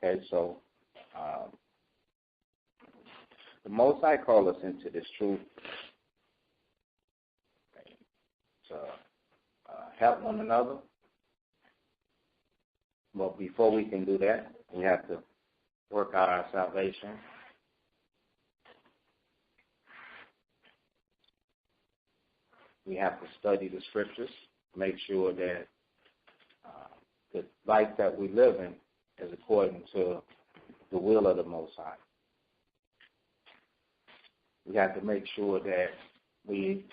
Okay, so the Most High call us into this truth to help one another. But before we can do that, we have to work out our salvation. We have to study the scriptures, make sure that the life that we live in is according to the will of the Most High. We have to make sure that we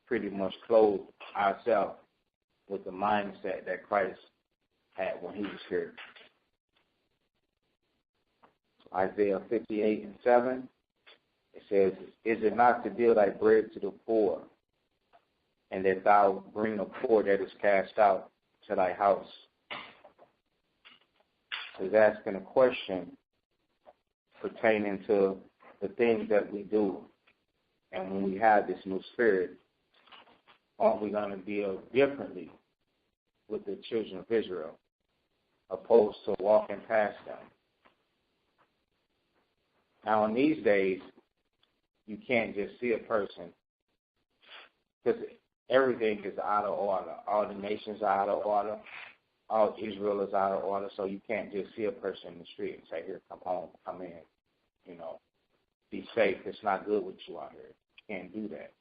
pretty much clothe ourselves with the mindset that Christ had when he was here. Isaiah 58:7, it says, "Is it not to deal thy bread to the poor, and that thou bring the poor that is cast out to thy house?" He's asking a question pertaining to the things that we do. And when we have this new spirit, are we going to deal differently with the children of Israel, opposed to walking past them? Now, in these days, you can't just see a person, because everything is out of order. All the nations are out of order. All Israel is out of order. So you can't just see a person in the street and say, "Here, come home, come in, be safe. It's not good with you out here." You can't do that.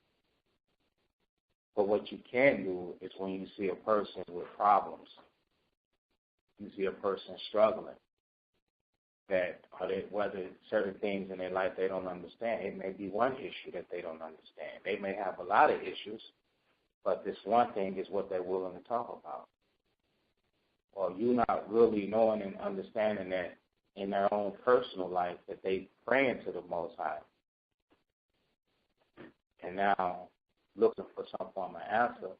But what you can do is when you see a person with problems, you see a person struggling, whether certain things in their life they don't understand. It may be one issue that they don't understand. They may have a lot of issues, but this one thing is what they're willing to talk about. Or you not really knowing and understanding that in their own personal life that they praying to the Most High. And now looking for some form of answer,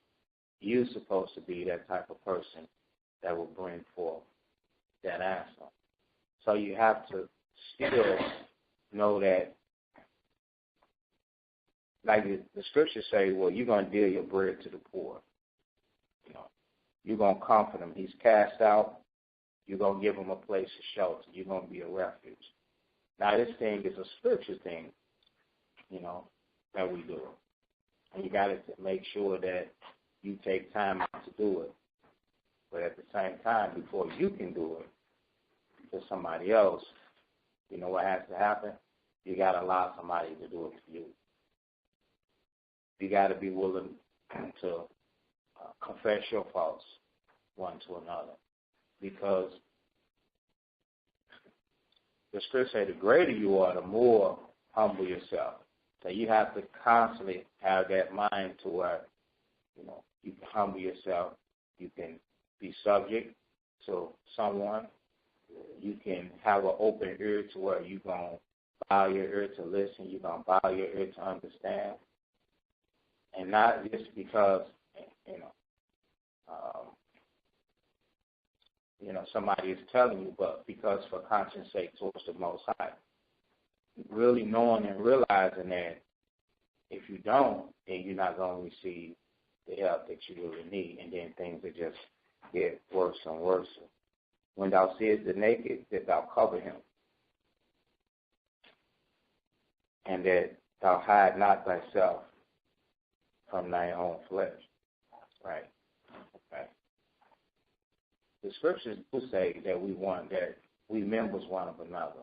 you're supposed to be that type of person that will bring forth that answer. So you have to still know that, like the scriptures say, well, you're going to deal your bread to the poor. You're going to comfort him. He's cast out. You're going to give him a place of shelter. You're going to be a refuge. Now, this thing is a spiritual thing, that we do. And you got to make sure that you take time out to do it. But at the same time, before you can do it for somebody else, you know what has to happen? You got to allow somebody to do it for you. You got to be willing to confess your faults one to another. Because the scripture says the greater you are, the more humble yourself. So you have to constantly have that mind to where, you can humble yourself. You can be subject to someone. You can have an open ear to where you're going to bow your ear to listen. You're going to bow your ear to understand. And not just because, somebody is telling you, but because for conscience sake towards the Most High. Really knowing and realizing that if you don't, then you're not going to receive the help that you really need, and then things will just get worse and worse. When thou seest the naked, that thou cover him, and that thou hide not thyself from thy own flesh. Right? Okay. The scriptures do say that we members one of another.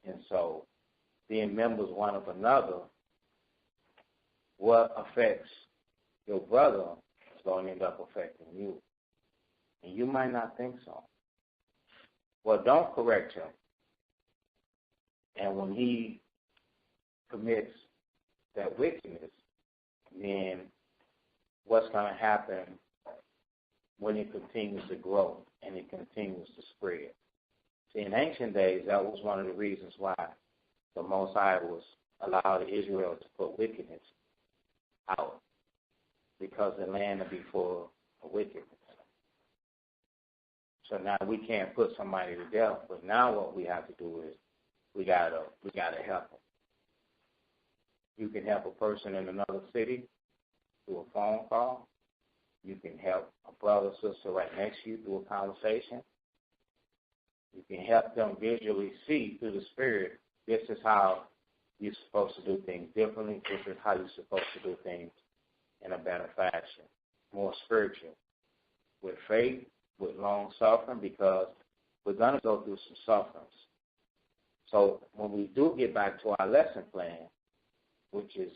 And so, being members one of another, what affects your brother is going to end up affecting you. And you might not think so. Well, don't correct him. And when he commits that wickedness, then what's going to happen when it continues to grow and it continues to spread? See, in ancient days, that was one of the reasons why the Most High was allowed Israel to put wickedness out, because the land would be full of wickedness. So now we can't put somebody to death, but now what we have to do is we gotta help them. You can help a person in another city through a phone call. You can help a brother or sister right next to you through a conversation. You can help them visually see through the Spirit, this is how you're supposed to do things differently. This is how you're supposed to do things in a better fashion, more spiritual, with faith, with long suffering, because we're going to go through some sufferings. So when we do get back to our lesson plan, which is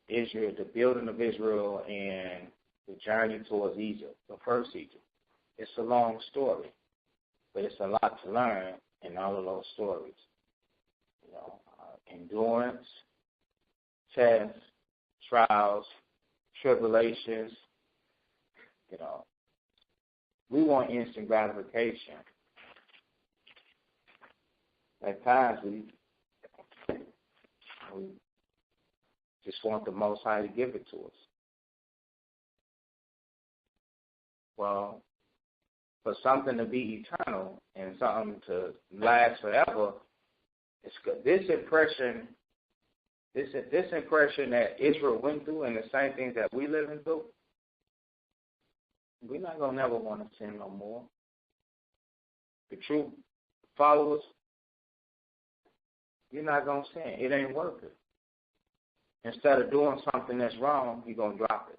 Israel, the building of Israel and the journey towards Egypt, the first Egypt, it's a long story, but it's a lot to learn in all of those stories. You know, endurance, tests, trials, tribulations. You know, we want instant gratification. At times we just want the Most High to give it to us. Well, for something to be eternal and something to last forever, it's good. This impression that Israel went through and the same things that we living through, we're not gonna never want to sin no more. The true followers, you're not gonna sin. It ain't worth it. Instead of doing something that's wrong, you're gonna drop it.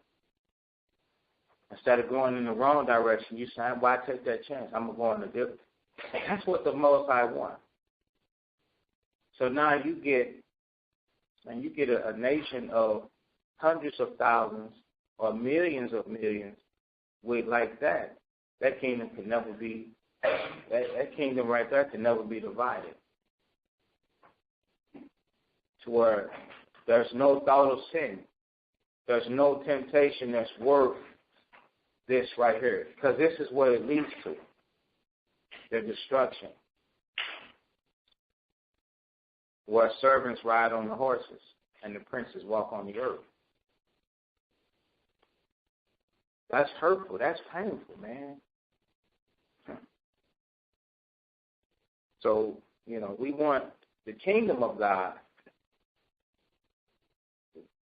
Instead of going in the wrong direction, you say, why take that chance? I'm going to go in the different. That's what the Most High wants. So now you get a nation of hundreds of thousands or millions of millions with like that. That kingdom can never be, that kingdom right there can never be divided. To where there's no thought of sin. There's no temptation that's worth this right here, because this is what it leads to, their destruction, where servants ride on the horses and the princes walk on the earth. That's hurtful. That's painful, man. So, you know, we want the kingdom of God.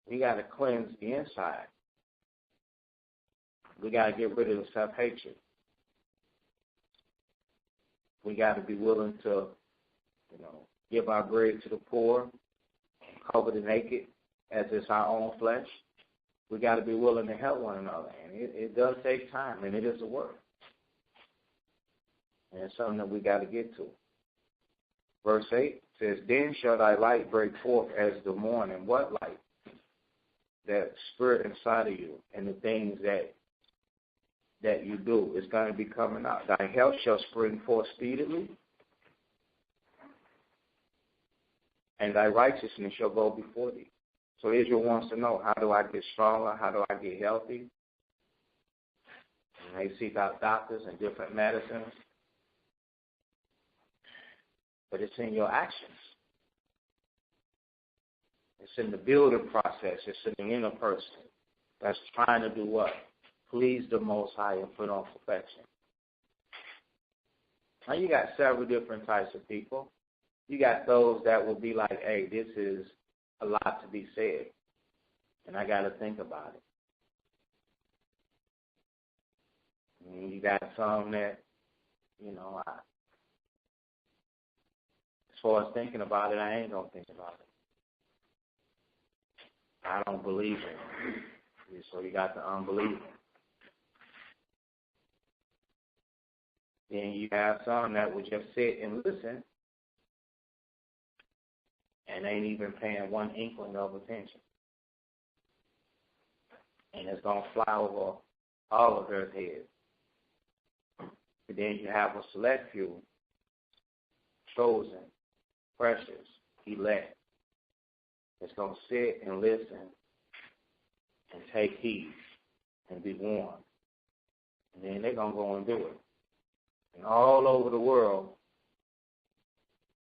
We got to cleanse the inside. We got to get rid of the self-hatred. We got to be willing to, you know, give our bread to the poor, cover the naked as it's our own flesh. We got to be willing to help one another. And it does take time, and it is a work. And it's something that we got to get to. Verse 8 says, then shall thy light break forth as the morning. What light? That spirit inside of you and the things that you do is going to be coming out. Thy health shall spring forth speedily, and thy righteousness shall go before thee. So Israel wants to know, how do I get stronger? How do I get healthy? And they seek out doctors and different medicines. But it's in your actions. It's in the building process. It's in the inner person that's trying to do what? Please the Most High and put on perfection. Now you got several different types of people. You got those that will be like, hey, this is a lot to be said, and I got to think about it. And you got some that, you know, as far as thinking about it, I ain't going to think about it. I don't believe it. So you got the unbeliever. Then you have some that would just sit and listen and ain't even paying one inkling of attention. And it's going to fly over all of their heads. But then you have a select few, chosen, precious, elect, that's going to sit and listen and take heed and be warned. And then they're going to go and do it. And all over the world,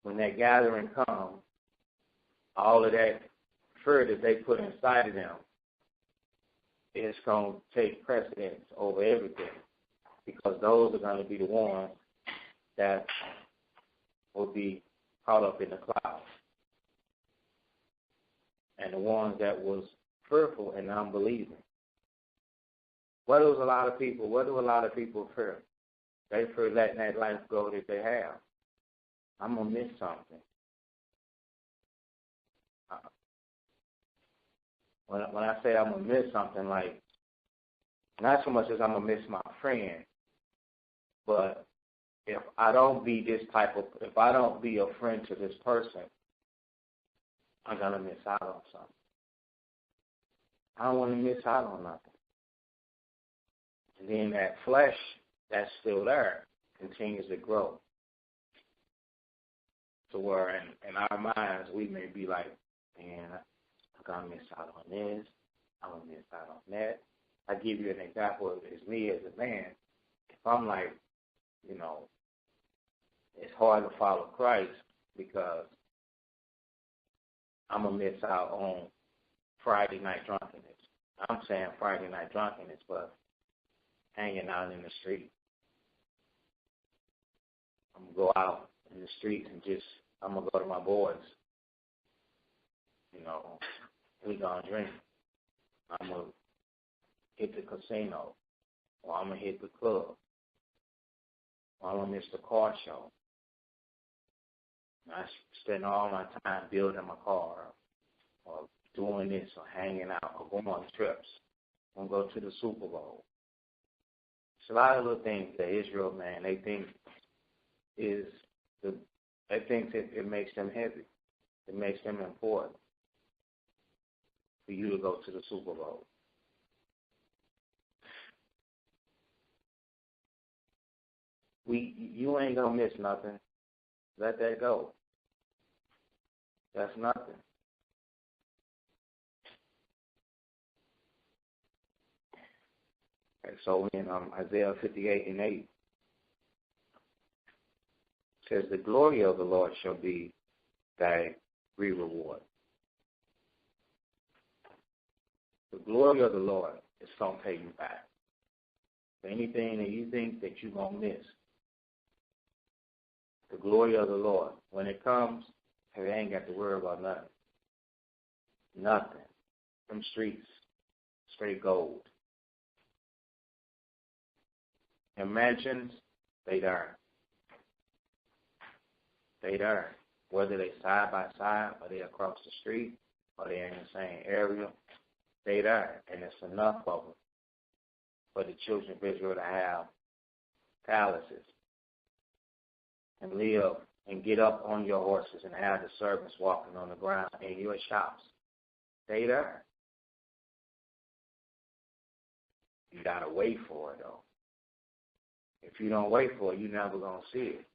when that gathering comes, all of that fear that they put inside of them is going to take precedence over everything, because those are going to be the ones that will be caught up in the clouds. And the ones that was fearful and unbelieving. What do a lot of people fear? They fear letting that life go that they have. I'm going to miss something. When I say I'm going to miss something, like, not so much as I'm going to miss my friend, but if I don't be if I don't be a friend to this person, I'm going to miss out on something. I don't want to miss out on nothing. And then that flesh that's still there continues to grow. To where in our minds we may be like, man, I'm going to miss out on this. I'm going to miss out on that. I give you an example of it's me as a man. If I'm like, it's hard to follow Christ because I'm going to miss out on Friday night drunkenness. I'm saying Friday night drunkenness, but hanging out in the street. I'm going to go out in the streets and I'm going to go to my boys. We going to drink. I'm going to hit the casino, or I'm going to hit the club, or I'm going to miss the car show. I spend all my time building my car, or doing this, or hanging out, or going on trips. I'm going to go to the Super Bowl. It's a lot of little things that Israel, man, they think it makes them heavy. It makes them important for you to go to the Super Bowl. You ain't gonna miss nothing. Let that go. That's nothing. Okay, so in Isaiah 58:8 says, "The glory of the Lord shall be thy reward." The glory of the Lord is gonna pay you back. For anything that you think that you're gonna miss, the glory of the Lord, when it comes, you ain't got to worry about nothing. Nothing. From streets, straight gold. And mansions, they there. They there. Whether they side by side, or they across the street, or they in the same area, they there. And it's enough of them for the children of Israel to have palaces and live and get up on your horses and have the servants walking on the ground in your shops. They there. You got to wait for it, though. If you don't wait for it, you're never going to see it.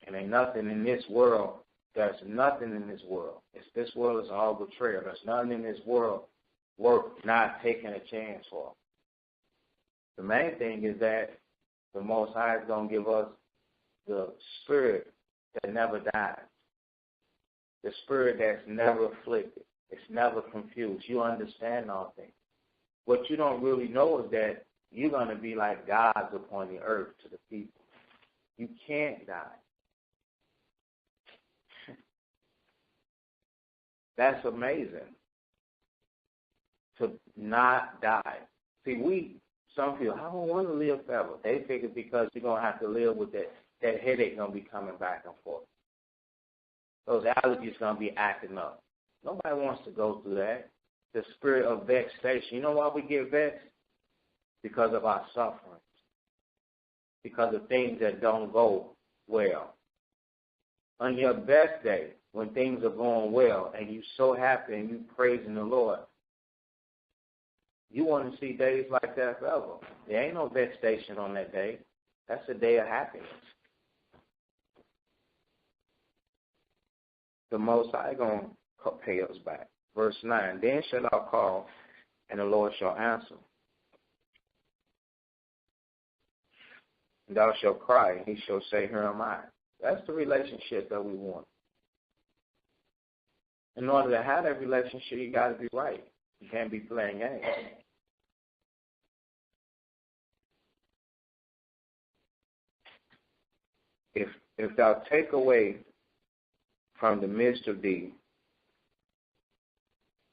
And ain't nothing in this world. There's nothing in this world. This world is all betrayal. There's nothing in this world worth not taking a chance for. The main thing is that the Most High is going to give us the spirit that never dies, the spirit that's never afflicted, it's never confused. You understand all things. What you don't really know is that you're going to be like gods upon the earth to the people. You can't die. That's amazing, to not die. See, some people, I don't want to live forever. They figure because you're going to have to live with that headache going to be coming back and forth. Those allergies going to be acting up. Nobody wants to go through that. The spirit of vexation. You know why we get vexed? Because of our sufferings. Because of things that don't go well. On your best day, when things are going well and you're so happy and you're praising the Lord, you want to see days like that forever. There ain't no vexation on that day. That's a day of happiness. The Most High going to pay us back. Verse 9, then shalt thou call, and the Lord shall answer. And thou shalt cry, and he shall say, here am I. That's the relationship that we want. In order to have that relationship, you got to be right. You can't be playing games. If thou take away from the midst of thee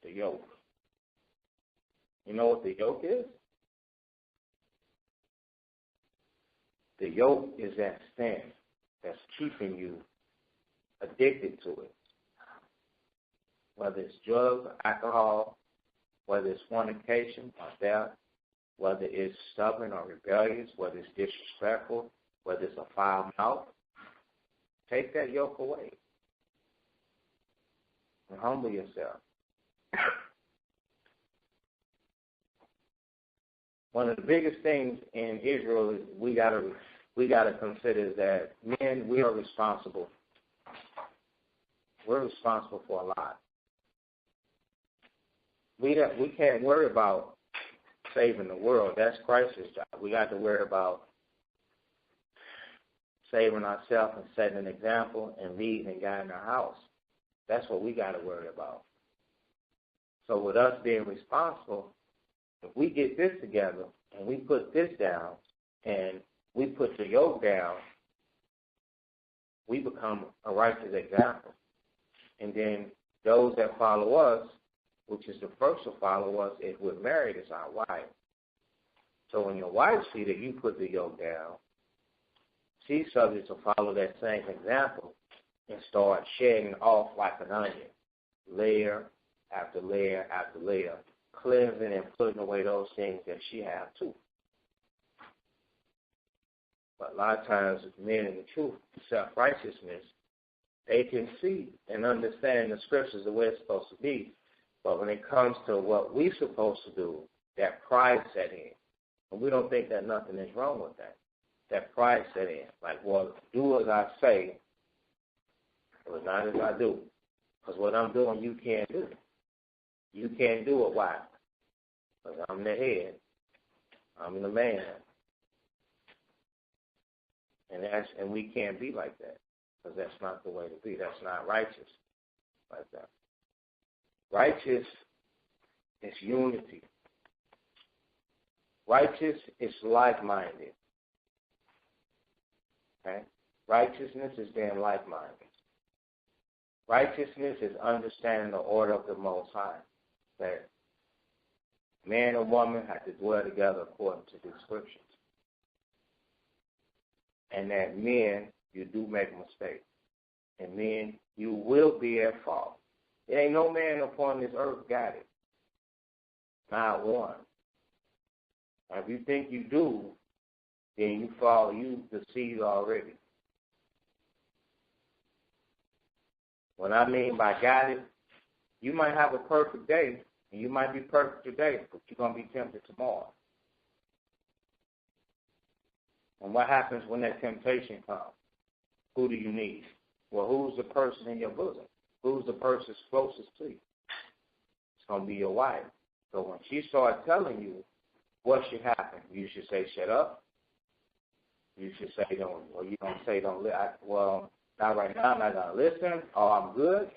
the yoke. You know what the yoke is? The yoke is that sin that's keeping you addicted to it, whether it's drugs, alcohol, whether it's fornication or theft, whether it's stubborn or rebellious, whether it's disrespectful, whether it's a foul mouth. Take that yoke away and humble yourself. One of the biggest things in Israel is we gotta consider that men, we are responsible. We're responsible for a lot. We can't worry about saving the world. That's Christ's job. We got to worry about saving ourselves and setting an example and leading and guiding our house. That's what we got to worry about. So with us being responsible, if we get this together and we put this down and we put the yoke down, we become a righteous example. And then those that follow us, which is the first to follow us if we're married, is our wife. So when your wife sees that you put the yoke down, she's subject to follow that same example and start shedding off like an onion, layer after layer after layer, cleansing and putting away those things that she has too. But a lot of times men in the truth, self-righteousness, they can see and understand the scriptures the way it's supposed to be. But when it comes to what we're supposed to do, that pride set in. And we don't think that nothing is wrong with that. That pride set in. Like, well, do as I say, but not as I do. Because what I'm doing, you can't do. You can't do it. Why? Because I'm the head. I'm the man. And we can't be like that. Because that's not the way to be. That's not righteous like that. Righteous is unity. Righteous is like-minded. Okay? Righteousness is being like-minded. Righteousness is understanding the order of the Most High. That man and woman have to dwell together according to the scriptures. And that men, you do make mistakes. And men, you will be at fault. There ain't no man upon this earth got it. Not one. Now, if you think you do, then you fall, you deceived already. What I mean by got it, you might have a perfect day, and you might be perfect today, but you're going to be tempted tomorrow. And what happens when that temptation comes? Who do you need? Well, who's the person in your bosom? Who's the person closest to you? It's going to be your wife. So when she starts telling you what should happen, you should say, shut up. You should say, don't, or you don't say, don't, well, not right now, I'm not going to listen, or I'm good.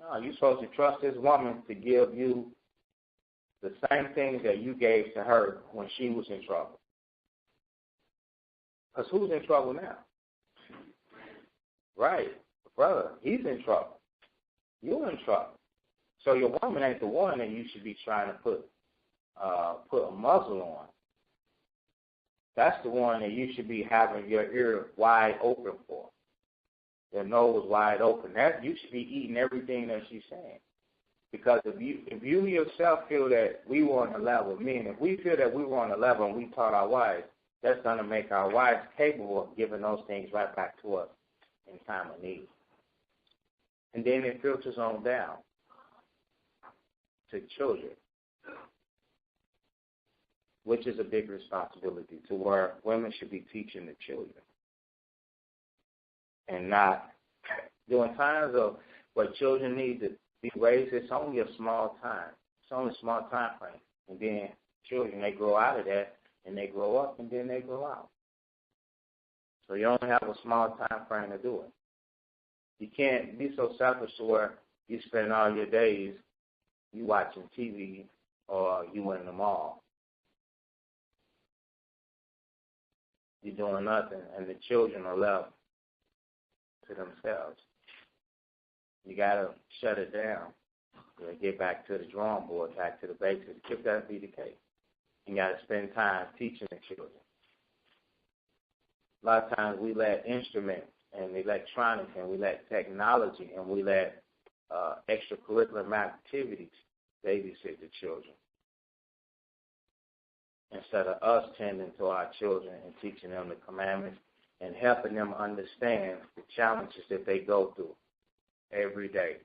No, you're supposed to trust this woman to give you the same things that you gave to her when she was in trouble. Because who's in trouble now? Right. Brother, he's in trouble. You're in trouble. So your woman ain't the one that you should be trying to put a muzzle on. That's the one that you should be having your ear wide open for. Your nose wide open. That you should be eating everything that she's saying. Because if you yourself feel that we were on a level, meaning if we feel that we were on a level and we taught our wives, that's going to make our wives capable of giving those things right back to us in time of need. And then it filters on down to children, which is a big responsibility to where women should be teaching the children. And not during times of where children need to be raised, it's only a small time. It's only a small time frame. And then children, they grow out of that, and they grow up, and then they grow out. So you only have a small time frame to do it. You can't be so selfish to where you spend all your days you watching TV or you in the mall. You're doing nothing, and the children are left to themselves. You got to shut it down. You know, get back to the drawing board, back to the basics. If that be the case. You got to spend time teaching the children. A lot of times we let instruments and electronics, and we let technology, and we let extracurricular activities babysit the children, instead of us tending to our children and teaching them the commandments and helping them understand the challenges that they go through every day.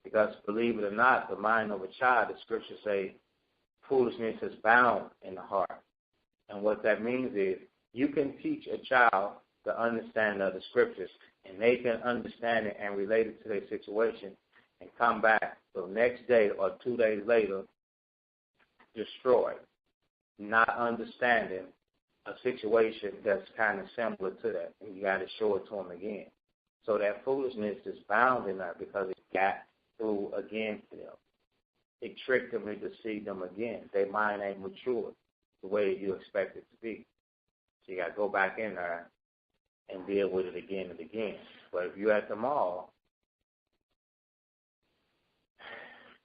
Because believe it or not, the mind of a child, the scriptures say, foolishness is bound in the heart. And what that means is you can teach a child the understanding of the scriptures, and they can understand it and relate it to their situation and come back the next day or 2 days later destroyed, not understanding a situation that's kind of similar to that, and you got to show it to them again. So that foolishness is bound in that because it got through again to them. It tricked them and deceived them again. Their mind ain't matured the way you expect it to be. So you got to go back in there and deal with it again and again. But if you're at the mall,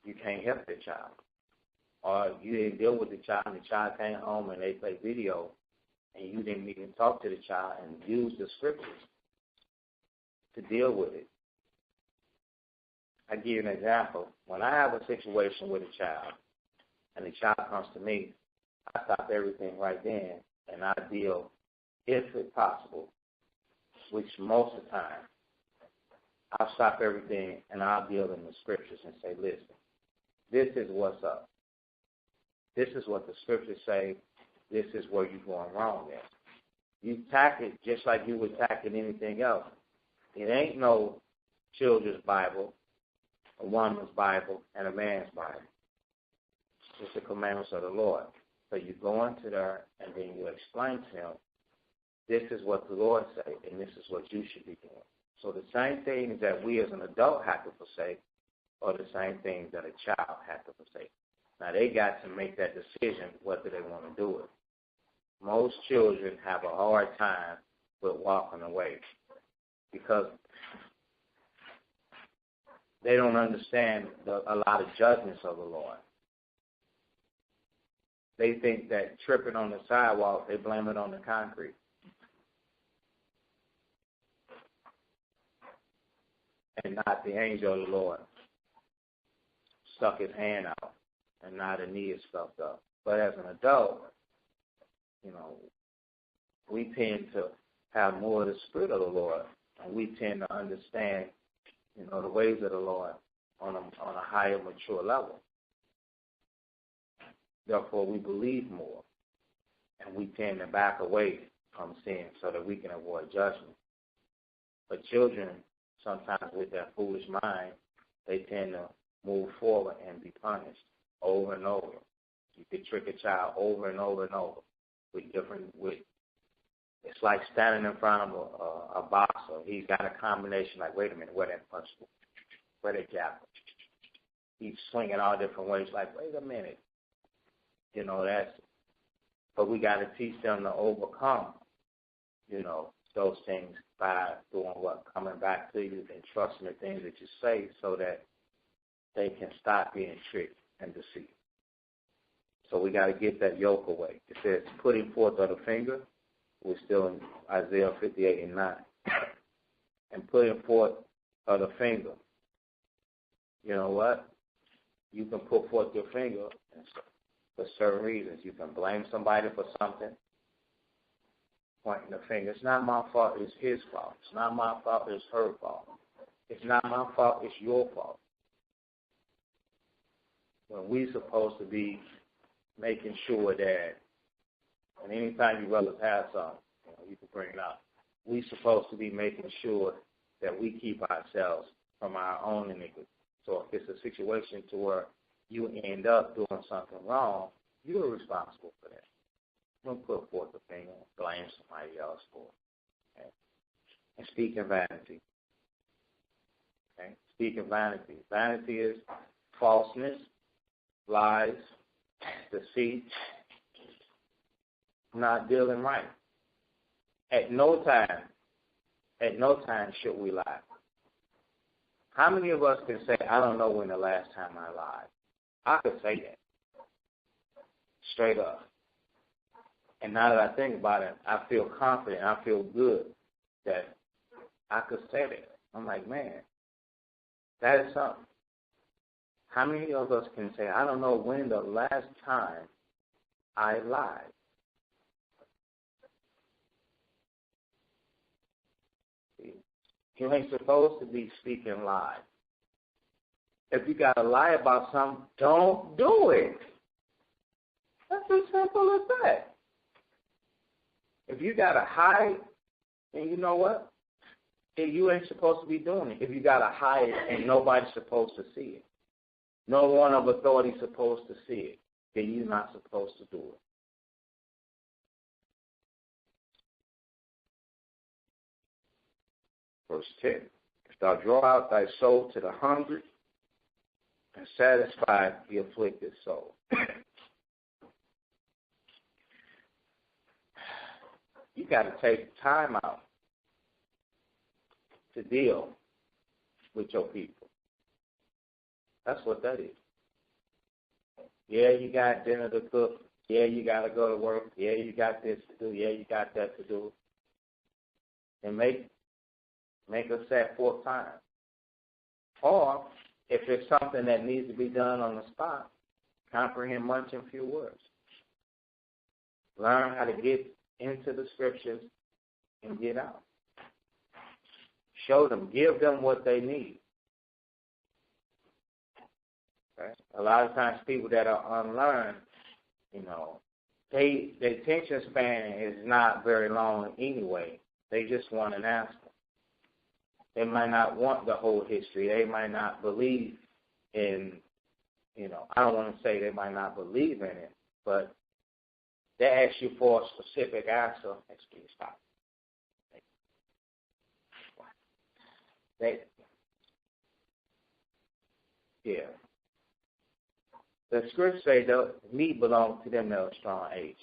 you can't help the child. Or you didn't deal with the child, and the child came home and they play video, and you didn't even talk to the child and use the scriptures to deal with it. I give you an example. When I have a situation with a child, and the child comes to me, I stop everything right then, and I deal, if it's possible, which most of the time, I'll stop everything and I'll deal in the scriptures and say, listen, this is what's up. This is what the scriptures say. This is where you're going wrong at. You tack it just like you would tack it anything else. It ain't no children's Bible, a woman's Bible, and a man's Bible. It's the commandments of the Lord. So you go into there and then you explain to them, this is what the Lord says, and this is what you should be doing. So the same things that we as an adult have to forsake are the same things that a child has to forsake. Now, they got to make that decision whether they want to do it. Most children have a hard time with walking away because they don't understand a lot of judgments of the Lord. They think that tripping on the sidewalk, they blame it on the concrete. And not the angel of the Lord stuck his hand out and not a knee is stuffed up. But as an adult, we tend to have more of the Spirit of the Lord, and we tend to understand, the ways of the Lord on a higher, mature level. Therefore, we believe more, and we tend to back away from sin so that we can avoid judgment. But children, sometimes with their foolish mind, they tend to move forward and be punished over and over. You could trick a child over and over and over it's like standing in front of a boxer. He's got a combination like, wait a minute, where that punch? Where that jab? He's swinging all different ways like, wait a minute. But we got to teach them to overcome, those things by doing what? Coming back to you and trusting the things that you say so that they can stop being tricked and deceived. So we got to get that yoke away. It says, putting forth of the finger. We're still in Isaiah 58:9. And putting forth of the finger. You know what? You can put forth your finger for certain reasons. You can blame somebody for something, pointing the finger. It's not my fault, it's his fault. It's not my fault, it's her fault. It's not my fault, it's your fault. When we're supposed to be making sure that, and anytime you brothers have something, you can bring it up. We're supposed to be making sure that we keep ourselves from our own iniquity. So if it's a situation to where you end up doing something wrong, you're responsible for that. Don't put forth the finger and blame somebody else for it. Okay? And speaking vanity. Okay? Speaking vanity. Vanity is falseness, lies, deceit, not dealing right. At no time should we lie. How many of us can say, I don't know when the last time I lied? I could say that. Straight up. And now that I think about it, I feel confident. I feel good that I could say that. I'm like, man, that is something. How many of us can say, I don't know when the last time I lied? You ain't supposed to be speaking lies. If you got to lie about something, don't do it. That's as simple as that. If you got to hide, then you know what? You ain't supposed to be doing it. If you got to hide it and nobody's supposed to see it, no one of authority is supposed to see it, then you're not supposed to do it. Verse 10, if thou draw out thy soul to the hungry and satisfy the afflicted soul. You got to take time out to deal with your people. That's what that is. Yeah, you got dinner to cook. Yeah, you got to go to work. Yeah, you got this to do. Yeah, you got that to do. And make a set forth time. Or, if it's something that needs to be done on the spot, comprehend much in few words. Learn how to get into the scriptures and get out. Show them, give them what they need. Okay? A lot of times people that are unlearned, their attention span is not very long anyway. They just want an answer. They might not want the whole history. They might not believe in, I don't want to say they might not believe in it, but they ask you for a specific answer. Excuse me, stop. The scriptures say the meat belongs to them that are strong age.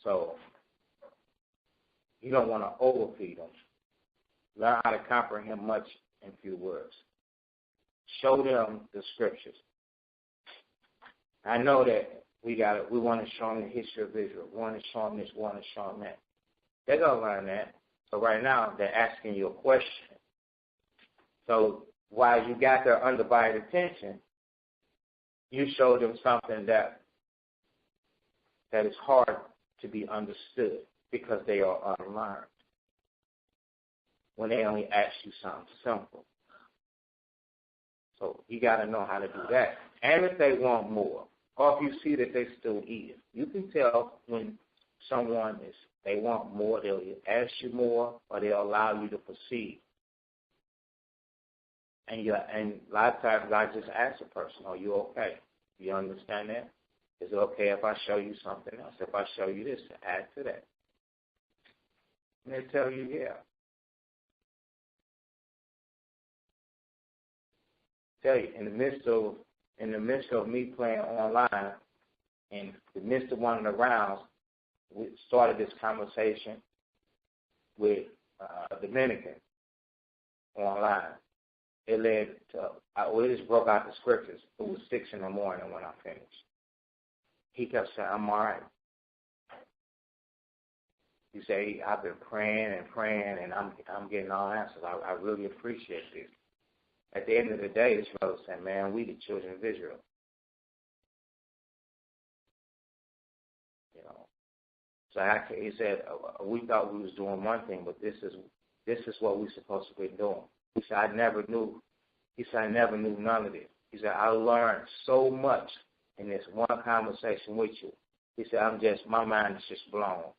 So you don't want to overfeed them. Learn how to comprehend much in few words. Show them the scriptures. I know that we want to show them the history of Israel. We want to show them this, we want to show them that. They're going to learn that. So right now, they're asking you a question. So while you got their undivided attention, you show them something that is hard to be understood because they are unlearned. When they only ask you something simple. So you got to know how to do that. And if they want more, or if you see that they still eat it, you can tell when they want more, they'll ask you more, or they'll allow you to proceed. And a lot of times I just ask a person, are you okay? You understand that? Is it okay if I show you something else? If I show you this, add to that. And they tell you, yeah. Tell you, in the midst of me playing online, in the midst of one of the rounds, we started this conversation with a Dominican online. It led to, we just broke out the scriptures. It was 6 in the morning when I finished. He kept saying, I'm all right. He said, I've been praying, and I'm getting all answers. I really appreciate this. At the end of the day, this brother said, man, we the children of Israel. So he said, we thought we was doing one thing, but this is what we're supposed to be doing. He said, I never knew none of this. He said, I learned so much in this one conversation with you. He said, my mind is just blown.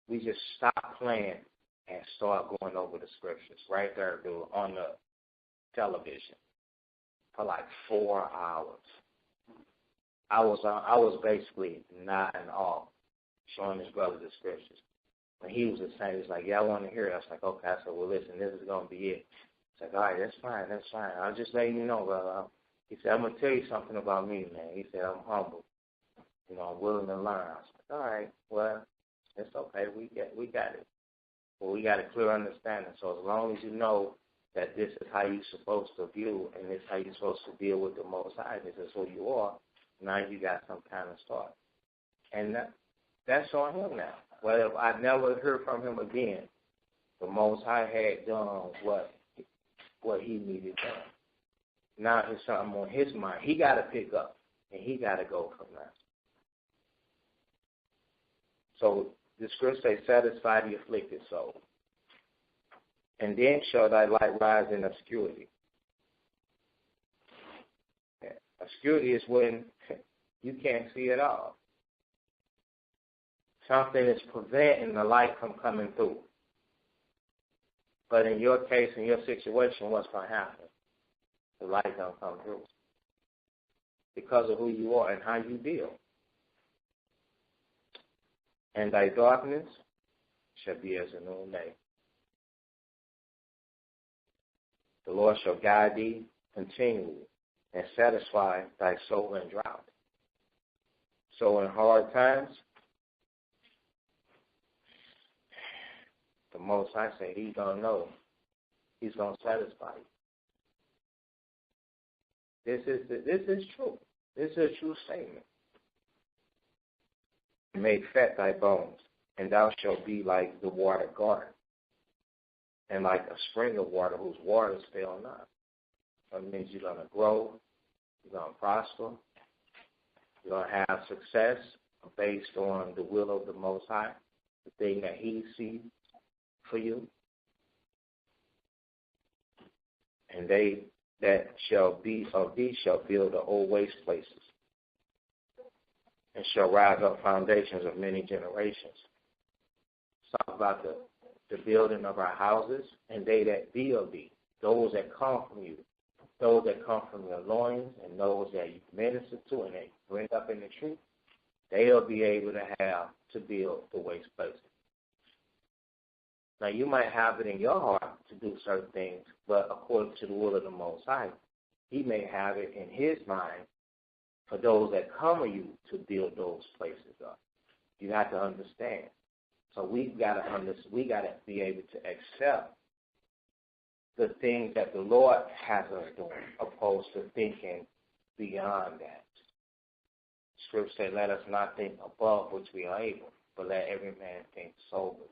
We just stopped playing and start going over the scriptures right there, dude, on the television for like 4 hours. I was basically nodding off, showing his brother the scriptures. When he was saying, he was like, yeah, I want to hear it. I was like, okay. I said, well, listen, this is going to be it. He's like, all right, that's fine. I'll just let you know, brother. He said, I'm going to tell you something about me, man. He said, I'm humble. I'm willing to learn. I was like, all right, well, it's okay. We got it. Well, we got a clear understanding. So as long as you know that this is how you're supposed to view and this is how you're supposed to deal with the Most High, this is who you are, now you got some kind of start. And That's on him now. Well, if I never heard from him again, the Most High had done what he needed done. Now it's something on his mind. He got to pick up, and he got to go from there. So the scripture says, satisfy the afflicted soul. And then shall thy light rise in obscurity. Yeah. Obscurity is when you can't see it all. Something is preventing the light from coming through. But in your case, in your situation, what's going to happen? The light don't come through. Because of who you are and how you deal. And thy darkness shall be as a noonday. The Lord shall guide thee continually and satisfy thy soul in drought. So in hard times, the Most High say he's going to know. He's going to satisfy you. This is true. This is a true statement. Make fat thy bones, and thou shalt be like the watered garden, and like a spring of water whose waters fail not. That means you're going to grow, you're going to prosper, you're going to have success based on the will of the Most High, the thing that he sees for you. And they that shall be of thee shall build the old waste places, and shall rise up foundations of many generations. Talk about the building of our houses, and they that be of thee, those that come from you, those that come from your loins, and those that you minister to and that you bring up in the truth, they'll be able to build the waste places. Now, you might have it in your heart to do certain things, but according to the will of the Most High, he may have it in his mind for those that come to you to build those places up. You have to understand. So we've got to be able to accept the things that the Lord has us doing, opposed to thinking beyond that. Scripture says, let us not think above which we are able, but let every man think soberly.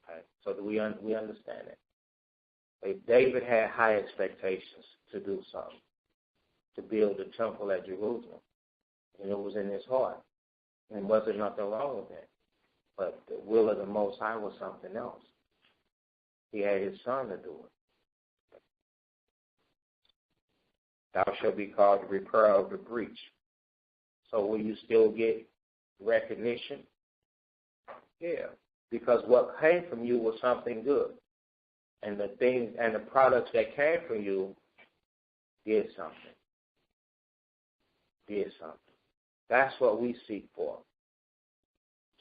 Okay? So do we understand it? If David had high expectations to do something, to build the temple at Jerusalem, and it was in his heart, and wasn't nothing wrong with that. But the will of the Most High was something else. He had his son to do it. Thou shalt be called the repairer of the breach. So will you still get recognition? Yeah, because what came from you was something good. And the things and the products that came from you did something. Did something. That's what we seek for.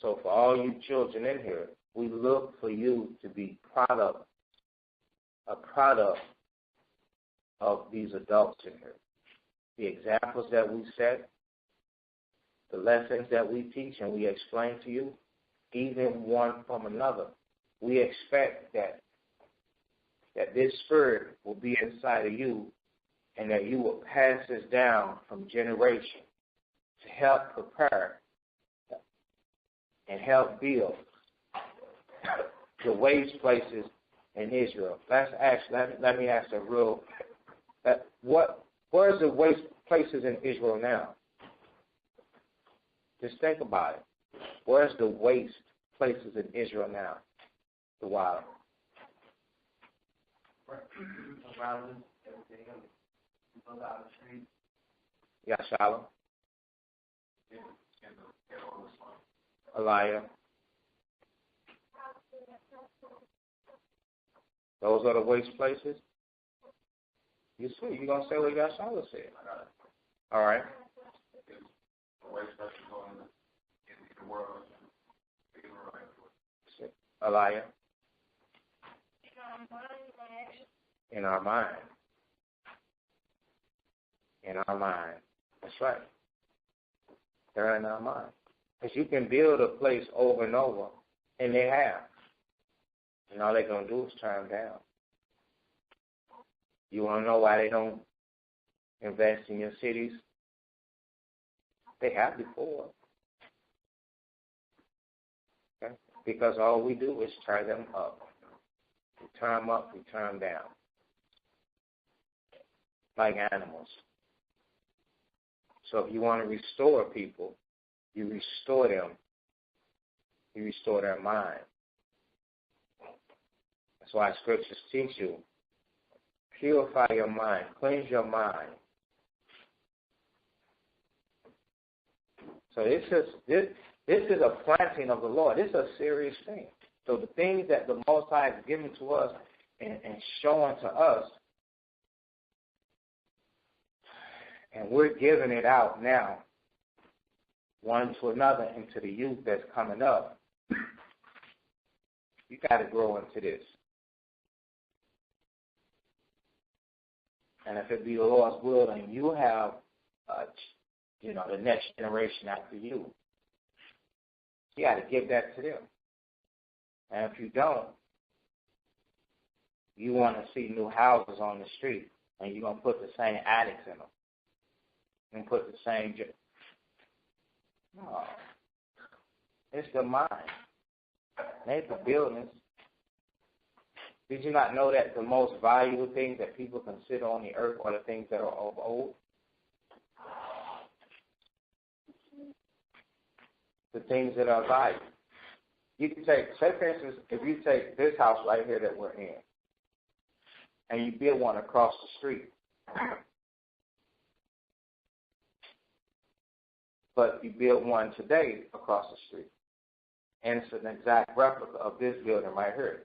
So for all you children in here, we look for you to be a product of these adults in here. The examples that we set, the lessons that we teach and we explain to you, even one from another, we expect that this spirit will be inside of you and that you will pass this down from generation to help prepare and help build the waste places in Israel. Let me ask a real, where's the waste places in Israel now? Just think about it. Where's the waste places in Israel now? The wild. Around everything, people out the street. Yeah, Shalom. Elijah. Those are the waste places? You see, you're going to say what Yahshua said. All right. The waste places in the world. Elijah. In our mind. In our mind. That's right. They're in our mind. Because you can build a place over and over, and they have. And all they're going to do is turn down. You want to know why they don't invest in your cities? They have before. Because all we do is turn them up. We turn them up, we turn them down. Like animals. So if you want to restore people, you restore them. You restore their mind. That's why scriptures teach you, purify your mind, cleanse your mind. So this is a planting of the Lord. This is a serious thing. So the things that the Most High has given to us and showing to us, and we're giving it out now, one to another, and to the youth that's coming up. You got to grow into this. And if it be the Lord's will, and you have, the next generation after you, you got to give that to them. And if you don't, you want to see new houses on the street, and you're going to put the same attics in them, and put the same. No, it's the mind. Ain't the buildings. Did you not know that the most valuable things that people consider on the earth are the things that are of old? The things that are valuable. You can take, say for instance, if you take this house right here that we're in, and you build one across the street, but you build one today across the street, and it's an exact replica of this building right here.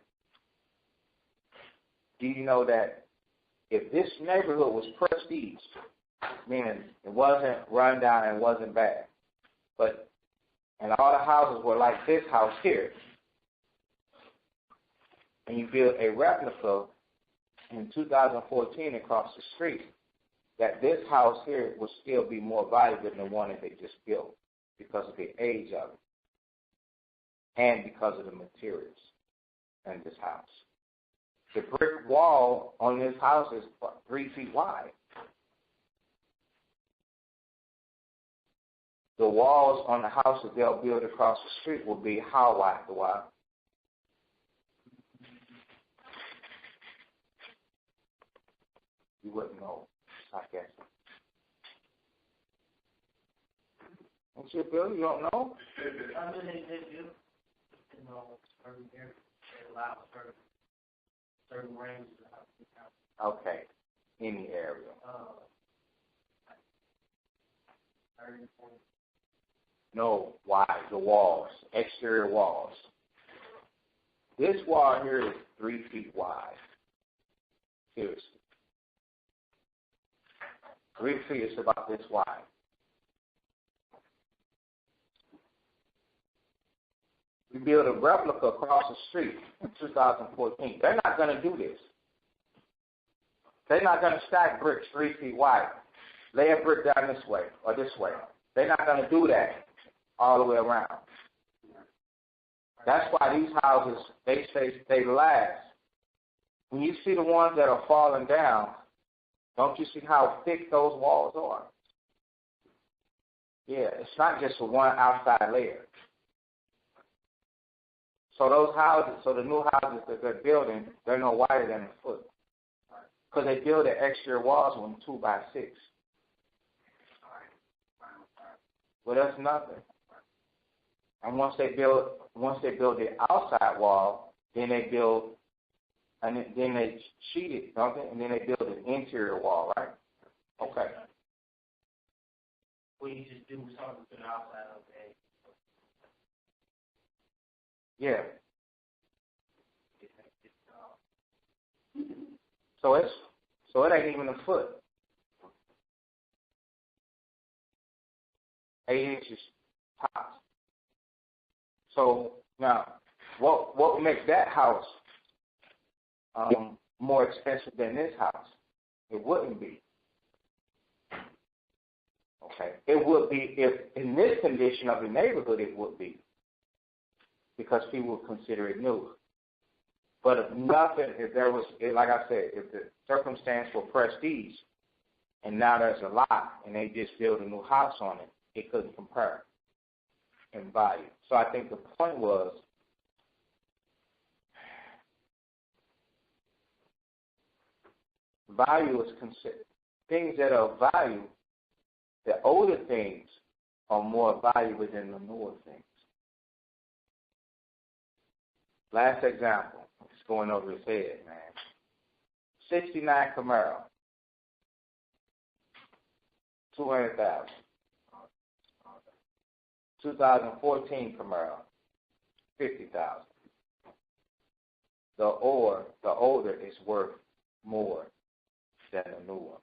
Do you know that if this neighborhood was prestige, meaning it wasn't run down and wasn't bad, and all the houses were like this house here, and you build a replica in 2014 across the street, that this house here would still be more valuable than the one that they just built because of the age of it and because of the materials in this house. The brick wall on this house is 3 feet wide. The walls on the house that they'll build across the street will be how wide? The wide? You wouldn't know, I guess. What's your bill? You don't know? I mean, they do. Certain areas, they allow certain ranges. Okay. Any area. 30, 40. No, wide, the walls, exterior walls. This wall here is 3 feet wide. Seriously. 3 feet is about this wide. We built a replica across the street in 2014. They're not going to do this. They're not going to stack bricks 3 feet wide. Lay a brick down this way or this way. They're not going to do that all the way around. That's why these houses, they last. When you see the ones that are falling down, don't you see how thick those walls are? Yeah, it's not just a one outside layer. So those houses, so the new houses that they're building, they're no wider than a foot. Because they build the exterior walls with 2 by 6. Well, that's nothing. And once they build the outside wall, then they build, and then they sheet it, don't they? And then they build an interior wall, right? Okay. Well, you just do something to the outside of it. Yeah. So it ain't even a foot. 8 inches tops. So now, what makes that house more expensive than this house? It wouldn't be. Okay. It would be if in this condition of the neighborhood. It would be because people would consider it new. But if there was, like I said, if the circumstance were prestige, and now there's a lot, and they just build a new house on it, it couldn't compare in value. So I think the point was Value is considered things that are of value. The older things are more valuable than the newer things. Last example. It's going over his head, man. 69 Camaro. 200,000. 2014 Camaro. 50,000. The older is worth more than the new one.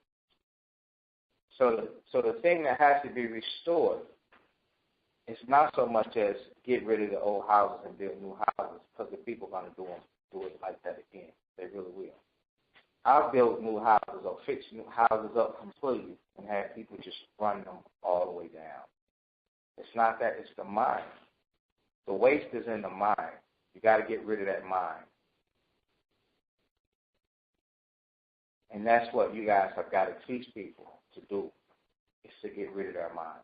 So the thing that has to be restored is not so much as get rid of the old houses and build new houses, because the people are going to do it like that again. They really will. I'll build new houses or fix new houses up completely and have people just run them all the way down. It's not that. It's the mind. The waste is in the mind. You got to get rid of that mind. And that's what you guys have got to teach people to do, is to get rid of their mind.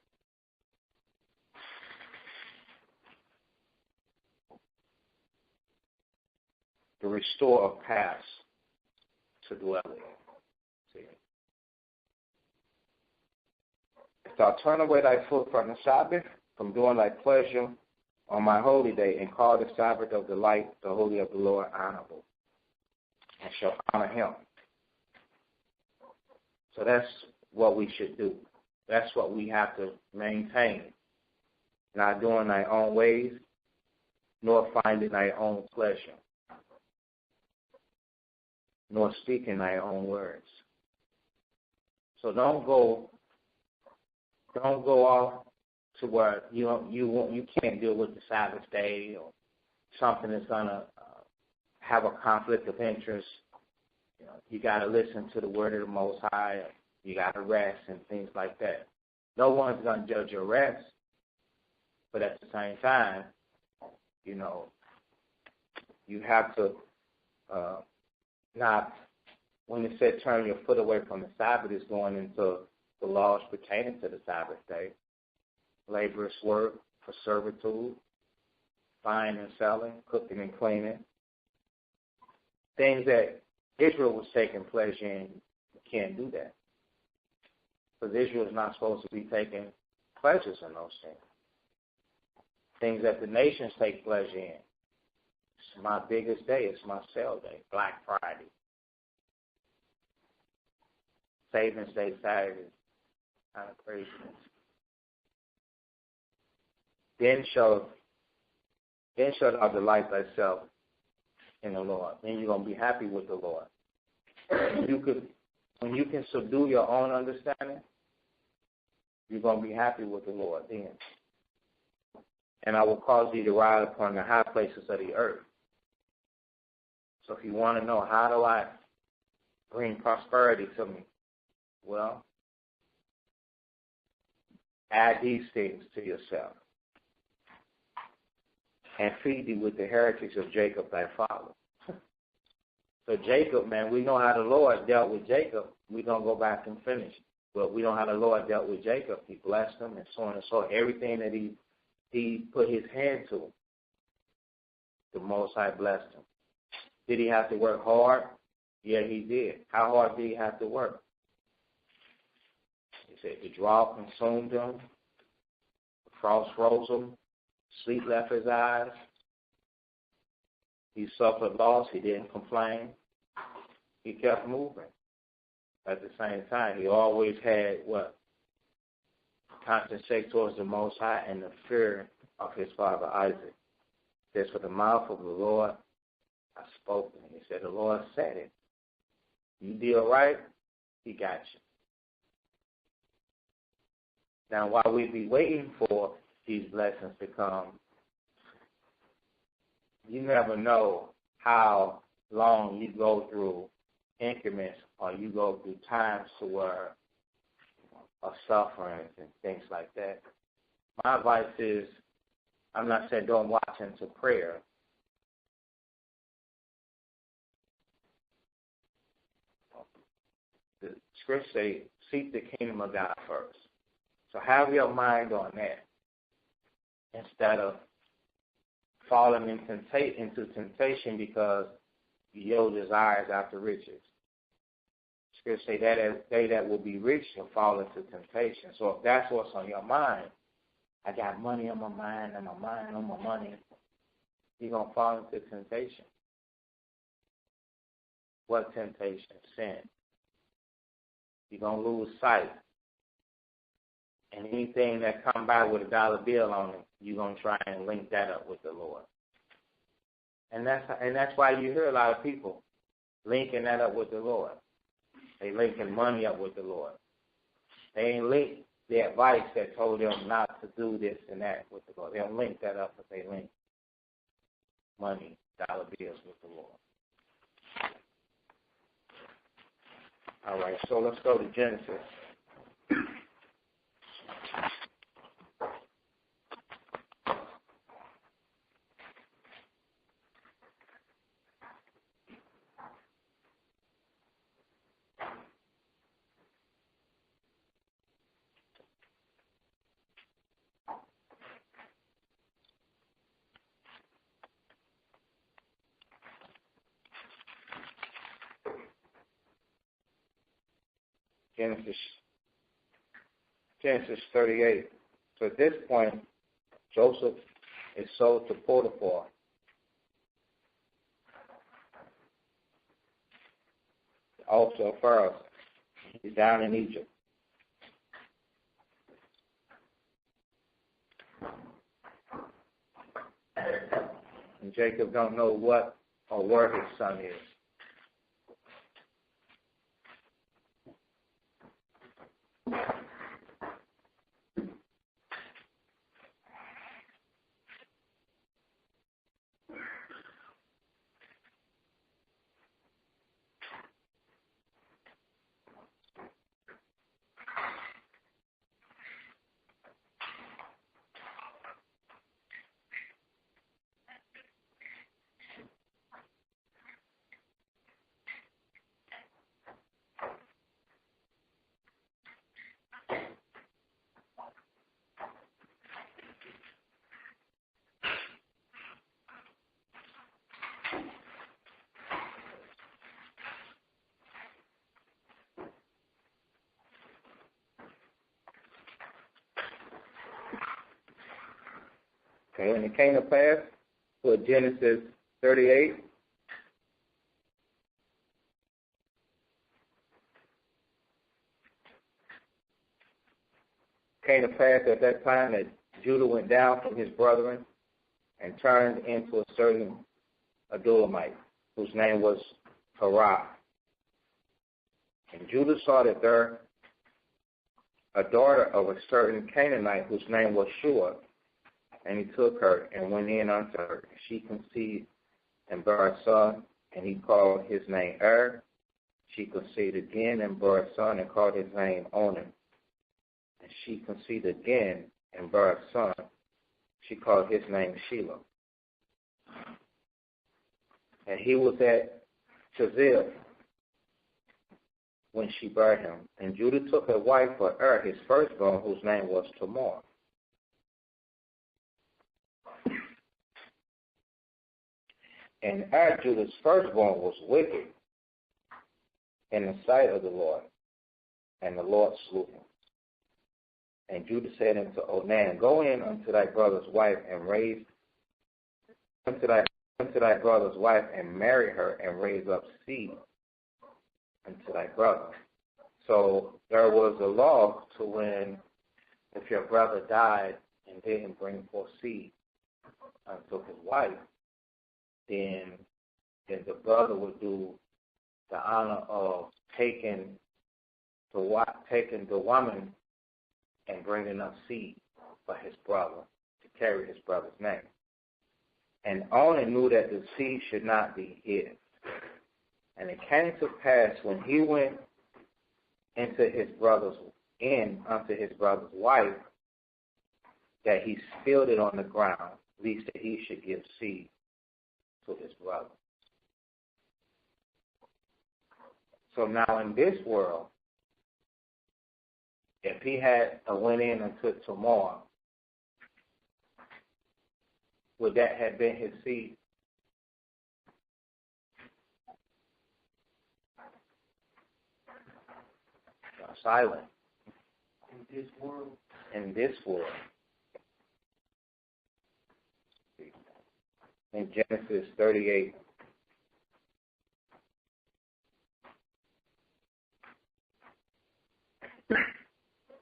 To restore a past to dwell in. See? If thou turn away thy foot from the Sabbath, from doing thy pleasure on my holy day, and call the Sabbath of delight, the holy of the Lord, honorable, and shall honor him. So that's what we should do. That's what we have to maintain. Not doing thy own ways, nor finding thy own pleasure, nor speaking thy own words. So don't go off to where you can't deal with the Sabbath day or something that's gonna have a conflict of interest. You know, you got to listen to the word of the Most High. You got to rest and things like that. No one's going to judge your rest, but at the same time, you know, you have to not. When it said turn your foot away from the Sabbath, it's going into the laws pertaining to the Sabbath day. Laborious work for servitude, buying and selling, cooking and cleaning. Things that Israel was taking pleasure in, you can't do that. Because Israel is not supposed to be taking pleasures in those things. Things that the nations take pleasure in. It's my biggest day. It's my sale day, Black Friday. Savings Day, Saturday, kind of craziness. Then shall thou delight thyself in the Lord. Then you're going to be happy with the Lord. When you can subdue your own understanding, you're going to be happy with the Lord then. And I will cause thee to ride upon the high places of the earth. So if you want to know, how do I bring prosperity to me? Well, add these things to yourself. And feed thee with the heritage of Jacob thy father. So Jacob, man, we know how the Lord dealt with Jacob. We're going to go back and finish. But we know how the Lord dealt with Jacob. He blessed him and so on and so on. Everything that he put his hand to, the Most High blessed him. Did he have to work hard? Yeah, he did. How hard did he have to work? He said the drought consumed him. The frost froze him. Sleep left his eyes. He suffered loss. He didn't complain. He kept moving. At the same time, he always had what? Constant shake towards the Most High and the fear of his father Isaac. It says, for the mouth of the Lord I spoke to him. He said, the Lord said it. You deal right, he got you. Now, while we be waiting for these blessings to come, you never know how long you go through increments or you go through times to where of suffering and things like that. My advice is, I'm not saying don't watch into prayer. The scripture says, seek the kingdom of God first. So have your mind on that instead of falling into temptation because your desires after riches. Scripture say that they that will be rich shall fall into temptation. So if that's what's on your mind, I got money on my mind and my mind on my money, you're going to fall into temptation. What temptation? Sin. You're going to lose sight. And anything that come by with a dollar bill on it, you're going to try and link that up with the Lord. And that's why you hear a lot of people linking that up with the Lord. They linking money up with the Lord. They ain't linked the advice that told them not to do this and that with the Lord. They don't link that up, but they link money, dollar bills with the Lord. All right, so let's go to Genesis. Genesis 38. So at this point, Joseph is sold to Potiphar. Also Pharaoh. He's down in Egypt. And Jacob don't know what or where his son is. Okay, and it came to pass for Genesis 38. Came to pass at that time that Judah went down from his brethren and turned into a certain Adulamite, whose name was Harah. And Judah saw that there a daughter of a certain Canaanite, whose name was Shua, and he took her and went in unto her. She conceived and bare a son, and he called his name She conceived again and bare a son, and called his name Onan. And she conceived again and bare a son. She called his name Shelah. And he was at Chazil when she bare him. And Judah took a wife for his firstborn, whose name was Tamar. And Judah's firstborn was wicked in the sight of the Lord, and the Lord slew him. And Judah said unto Onan, Go in unto thy brother's wife and raise unto thy brother's wife and marry her and raise up seed unto thy brother. So there was a law to when if your brother died and didn't bring forth seed unto his wife, then the brother would do the honor of taking the woman and bringing up seed for his brother to carry his brother's name. And Onan knew that the seed should not be his. And it came to pass when he went unto his brother's wife, that he spilled it on the ground, lest that he should give seed to his brother. So now in this world, if he had went in and took Tamar, would that have been his seed? silent in this world. in this world. In Genesis 38,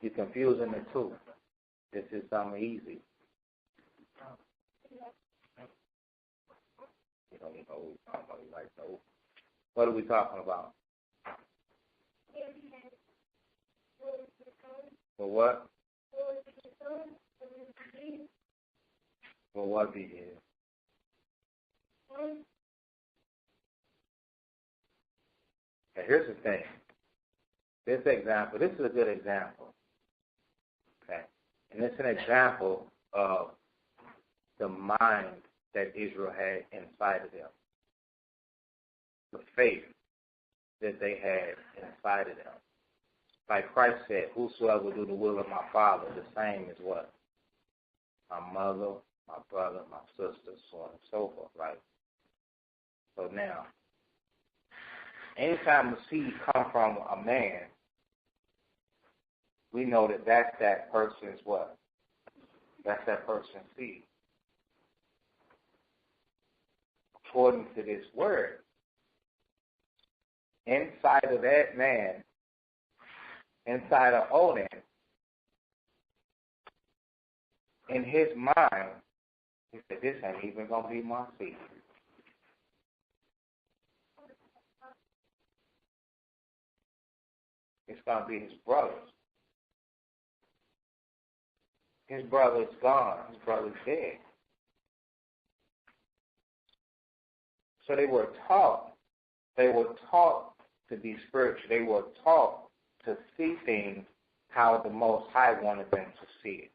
you're confusing the two. This is something easy. You know, like, no. What are we talking about? For what? For what be here? And here's the thing. This example, this is a good example. Okay? And it's an example of the mind that Israel had inside of them. The faith that they had inside of them. Like Christ said, whosoever will do the will of my Father, the same is what? My mother, my brother, my sister, so on and so forth, right? So now, anytime a seed comes from a man, we know that that's that person's what? That's that person's seed. According to this word, inside of that man, inside of Onan, in his mind, he said, this ain't even going to be my seed. It's going to be his brothers. His brother's gone. His brother's dead. So they were taught. They were taught to be spiritual. They were taught to see things how the Most High wanted them to see it.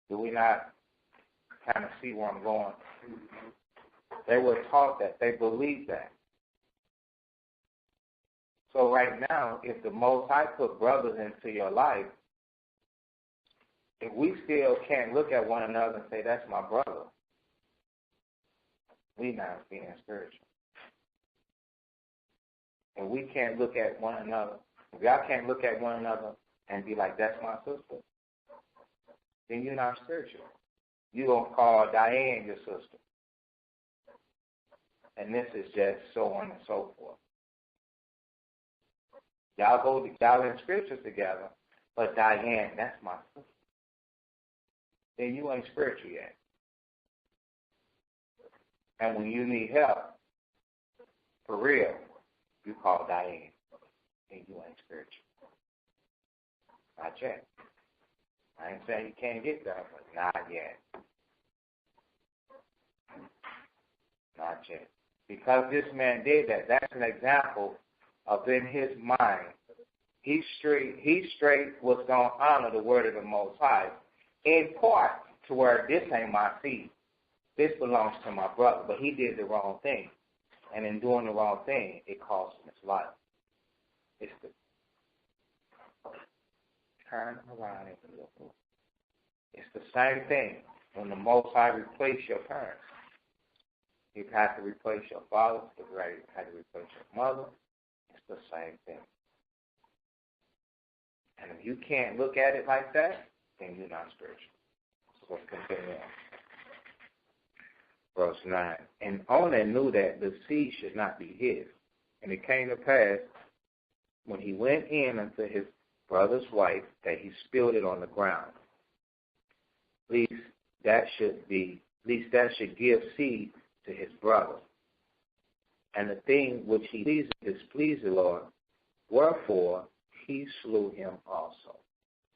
Do we not kind of see where I'm going? They were taught that. They believed that. So right now, if the Most High put brothers into your life, if we still can't look at one another and say, that's my brother, we not being spiritual. And we can't look at one another. If y'all can't look at one another and be like, that's my sister, then you're not spiritual. You're going to call Diane your sister. And this is just so on and so forth. Y'all in scriptures together, but Diane, that's my sister. Then you ain't spiritual yet. And when you need help, for real, you call Diane, and you ain't spiritual. Not yet. I ain't saying you can't get there, but not yet. Not yet. Because this man did that, that's an example of in his mind, he straight was going to honor the word of the Most High, in part to where this ain't my seed. This belongs to my brother, but he did the wrong thing. And in doing the wrong thing, it cost him his life. It's the turn around and look. It's the same thing when the Most High replace your parents. He had to replace your father. He had to replace your mother. It's the same thing. And if you can't look at it like that, then you're not spiritual. So let's continue on. Verse 9. And Onan knew that the seed should not be his. And it came to pass, when he went in unto his brother's wife, that he spilled it on the ground. Least that should give seed to his brother. And the thing which he displeased the Lord, wherefore he slew him also.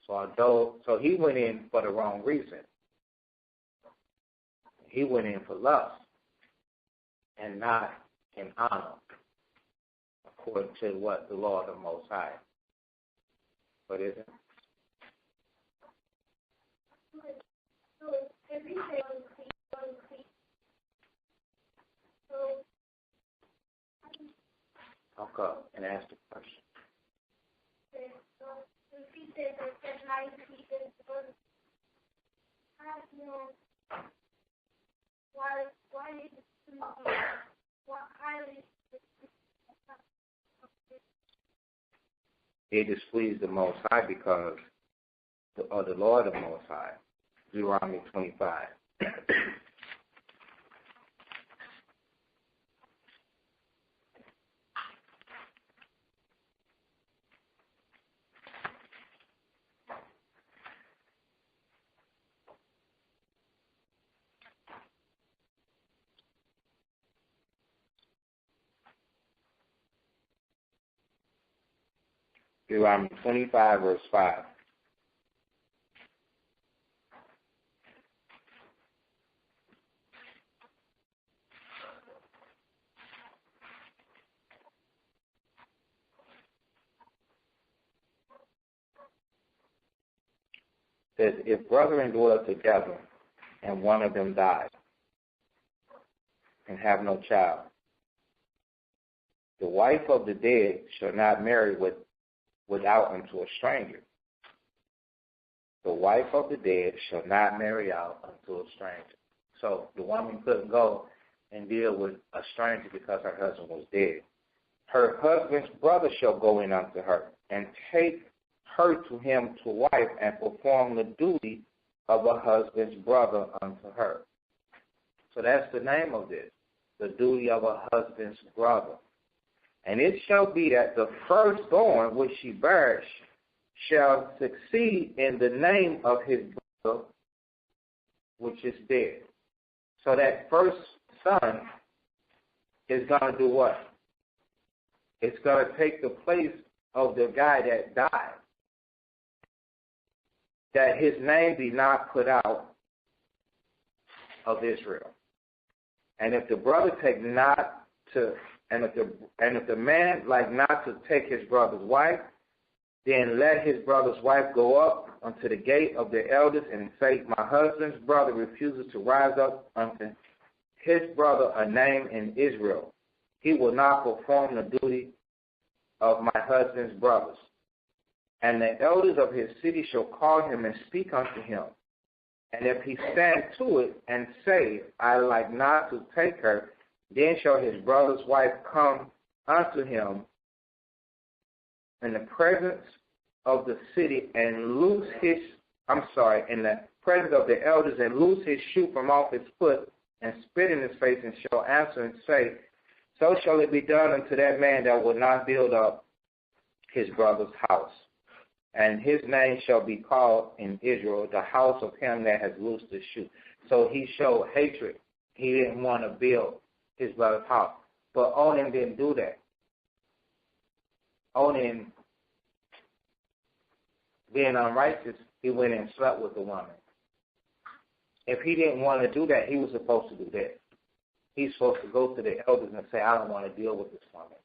So he went in for the wrong reason. He went in for lust and not in honor, according to what the law of the Most High. What is it? Talk up and ask the question. it displeased the Most High because of the Lord of the Most High. Deuteronomy 25. Deuteronomy 25, verse 5. Says, if brethren dwell together, and one of them dies, and have no child, the wife of the dead shall not marry without unto a stranger. The wife of the dead shall not marry out unto a stranger. So the woman couldn't go and deal with a stranger because her husband was dead. Her husband's brother shall go in unto her, and take her to him to wife, and perform the duty of a husband's brother unto her. So that's the name of this, the duty of a husband's brother. And it shall be that the firstborn which she bears shall succeed in the name of his brother which is dead. So that first son is going to do what? It's going to take the place of the guy that died. That his name be not put out of Israel. And if the brother take not to, and if the man like not to take his brother's wife, then let his brother's wife go up unto the gate of the elders and say, my husband's brother refuses to rise up unto his brother a name in Israel. He will not perform the duty of my husband's brothers. And the elders of his city shall call him and speak unto him. And if he stand to it and say, I like not to take her, then shall his brother's wife come unto him in the presence of the city and loose his, in the presence of the elders and loose his shoe from off his foot and spit in his face, and shall answer and say, so shall it be done unto that man that will not build up his brother's house. And his name shall be called in Israel the house of him that has loosed the shoe. So he showed hatred. He didn't want to build his brother's house. But Onan didn't do that. Onan, being unrighteous, he went and slept with the woman. If he didn't want to do that, he was supposed to do that. He's supposed to go to the elders and say, I don't want to deal with this woman.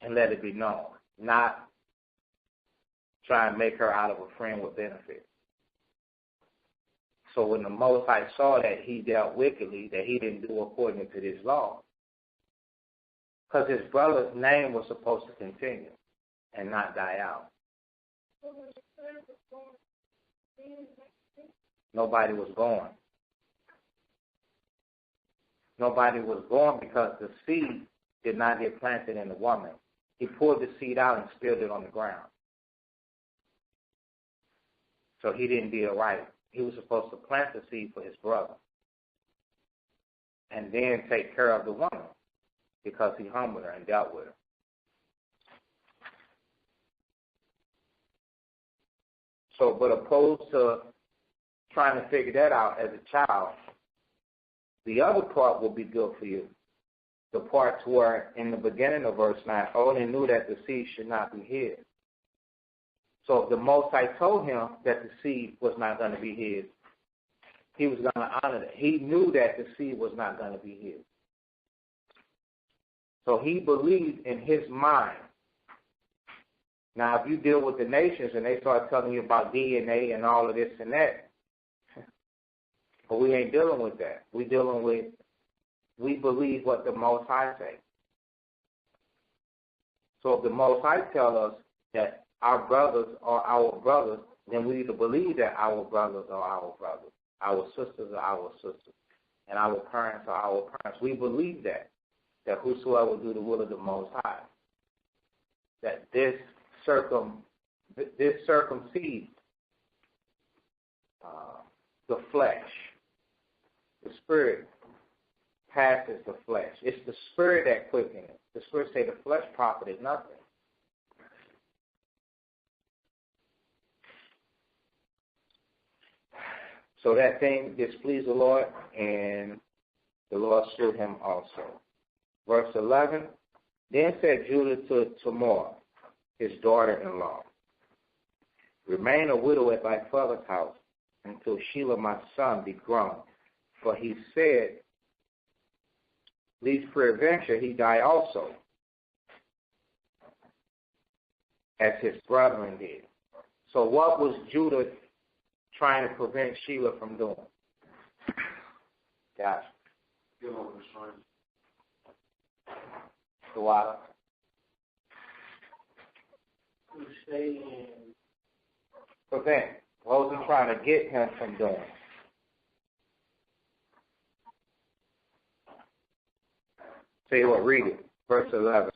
And let it be known. Not try and make her out of a friend with benefit. So when the Most High saw that he dealt wickedly, that he didn't do according to this law, because his brother's name was supposed to continue and not die out. Nobody was born. Nobody was born because the seed did not get planted in the woman. He pulled the seed out and spilled it on the ground. So he didn't deal right. He was supposed to plant the seed for his brother and then take care of the woman because he humbled her and dealt with her. So, but opposed to trying to figure that out as a child, the other part will be good for you. The part where in the beginning of verse 9, Onan knew that the seed should not be hid. So if the Most High told him that the seed was not going to be his, he was going to honor that. He knew that the seed was not going to be his. So he believed in his mind. Now, if you deal with the nations and they start telling you about DNA and all of this and that, but we ain't dealing with that. We believe what the Most High say. So if the Most High tell us that our brothers are our brothers, then we need to believe that our brothers are our brothers, our sisters are our sisters, and our parents are our parents. We believe that whosoever will do the will of the Most High. that this circumcides the flesh. The spirit passes the flesh. It's the spirit that quickens it. The spirit say the flesh profited nothing. So that thing displeased the Lord, and the Lord slew him also. Verse 11, then said Judah to Tamar, his daughter-in-law, remain a widow at thy father's house until Shelah my son be grown. For he said, lest peradventure he die also, as his brethren did. So what was Judah trying to prevent Shelah from doing? Gotcha. The water. To stay in. Prevent. What was he trying to get him from doing? Say what? Read it. Verse 11.